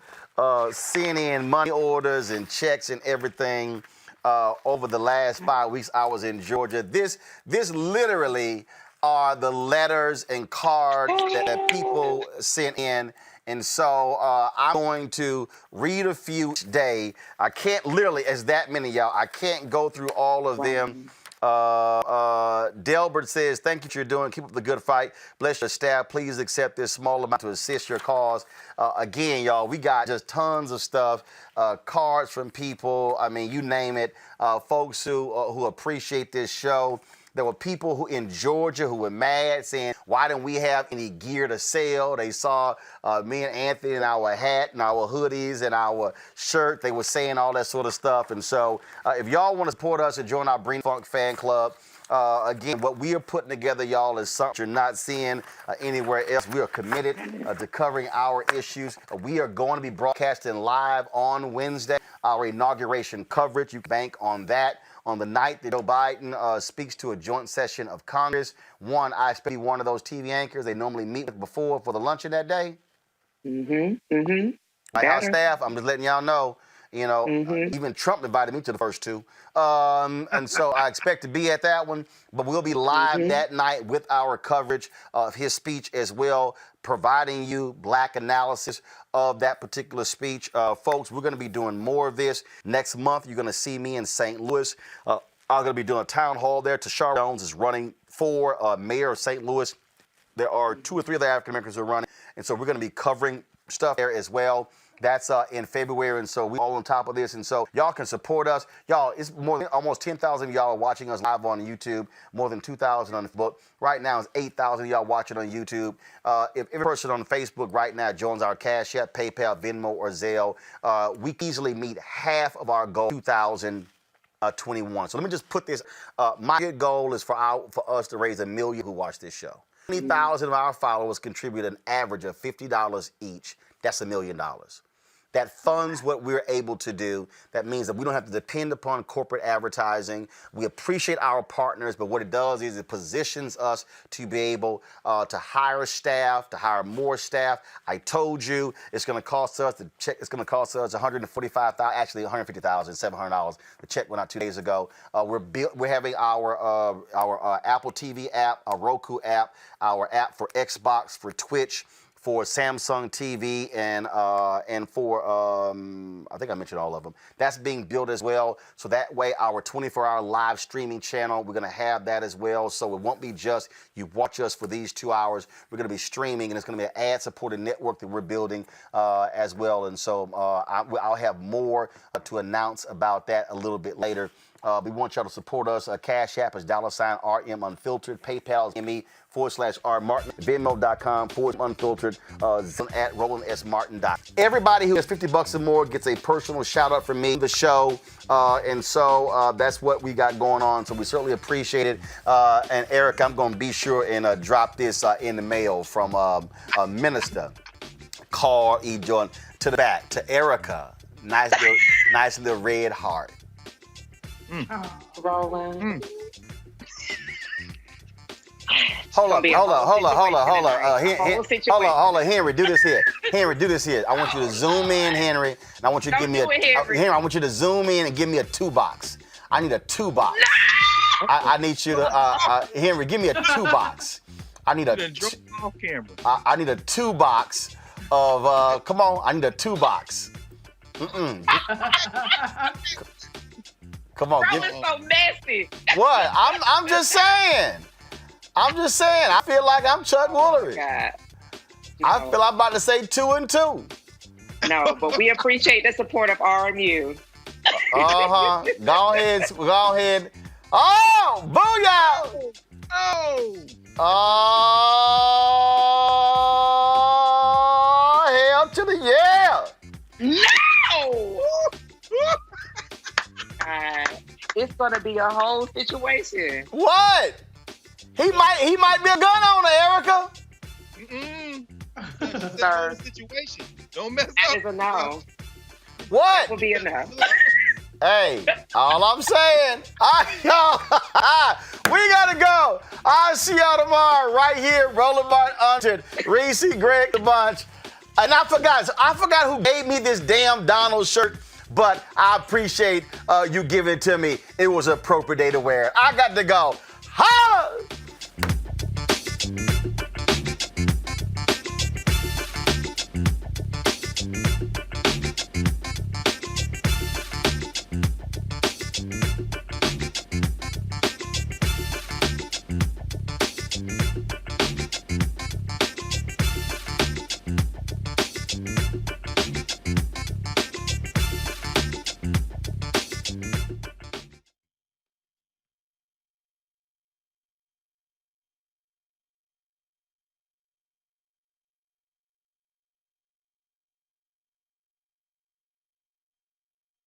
sent in money orders and checks and everything over the last 5 weeks I was in Georgia. This literally are the letters and cards that people sent in. And so I'm going to read a few each day. I can't literally, as that many, y'all, I can't go through all of them. Delbert says, thank you for what you're doing. Keep up the good fight. Bless your staff. Please accept this small amount to assist your cause. Again, y'all, we got just tons of stuff. Cards from people. I mean, you name it. Folks who appreciate this show. There were people who in Georgia who were mad saying, why didn't we have any gear to sell? They saw me and Anthony in our hat and our hoodies and our shirt. They were saying all that sort of stuff. And so if y'all want to support us and join our Bring Funk fan club, again, what we are putting together, y'all, is something you're not seeing anywhere else. We are committed to covering our issues. We are going to be broadcasting live on Wednesday, our inauguration coverage. You can bank on that. On the night that Joe Biden speaks to a joint session of Congress, I expect to be one of those TV anchors they normally meet with before for the luncheon that day. Mm-hmm. My house staff, I'm just letting y'all know. You know, even Trump invited me to the first two. And so I expect to be at that one. But we'll be live that night with our coverage of his speech as well, providing you black analysis of that particular speech. Folks, we're going to be doing more of this. Next month, you're going to see me in St. Louis. I'm going to be doing a town hall there. Tashara Jones is running for mayor of St. Louis. There are 2 or 3 other African Americans who are running. And so we're going to be covering stuff there as well. That's in February, and so we're all on top of this. And so y'all can support us. Y'all, it's more than almost 10,000 of y'all watching us live on YouTube, more than 2,000 on Facebook. Right now, it's 8,000 of y'all watching on YouTube. If every person on Facebook right now joins our Cash App, PayPal, Venmo, or Zelle, we can easily meet half of our goal 2021. So let me just put this. My goal is for us to raise $1 million who watch this show. 20,000 of our followers contribute an average of $50 each. That's $1 million. That funds what we're able to do. That means that we don't have to depend upon corporate advertising. We appreciate our partners, but what it does is it positions us to be able to hire staff, to hire more staff. I told you it's going to cost us it's going to cost us $145,000, actually $150,700. The check went out 2 days ago. We're having our Apple TV app, our Roku app, our app for Xbox, for Twitch, for Samsung TV, and for, I think I mentioned all of them. That's being built as well. So that way, our 24-hour live streaming channel, we're going to have that as well. So it won't be just you watch us for these 2 hours. We're going to be streaming, and it's going to be an ad-supported network that we're building as well. And so I'll have more to announce about that a little bit later. We want y'all to support us. Cash App is $RM Unfiltered. PayPal is ME/R Martin. Venmo.com/unfiltered. At Roland S. Martin. Everybody who has $50 or more gets a personal shout out from me, the show. And so that's what we got going on. So we certainly appreciate it. And Eric, I'm going to be sure and drop this in the mail from Minister Carl E. Jordan to the back to Erica. Nice little red heart. Roland. Hold on, Henry, do this here. Henry, do this here. I want you to zoom in, Henry, and I want you to give me Henry, I want you to zoom in and give me a 2-box. I need a 2-box. No! I need you to, Henry, give me a 2-box. I need a 2-box of, come on, I need a 2-box. Come on, that was so nasty. What? I'm just saying. I feel like I'm Chuck Woolery. I feel I'm about to say 2 and 2. No, but we appreciate the support of RMU. Go ahead. Oh, booyah! Oh, hell to the yeah! No! It's gonna be a whole situation. What? He might be a gun owner, Erica. Sir, situation. Don't mess that up. is a no. What? That will be a no. Hey, all I'm saying, we gotta go. I'll see y'all tomorrow right here, Roland Martin Unfiltered, Reese, Greg, the bunch. And I forgot who gave me this damn Donald shirt. But I appreciate you giving it to me. It was an appropriate day to wear it. I got to go.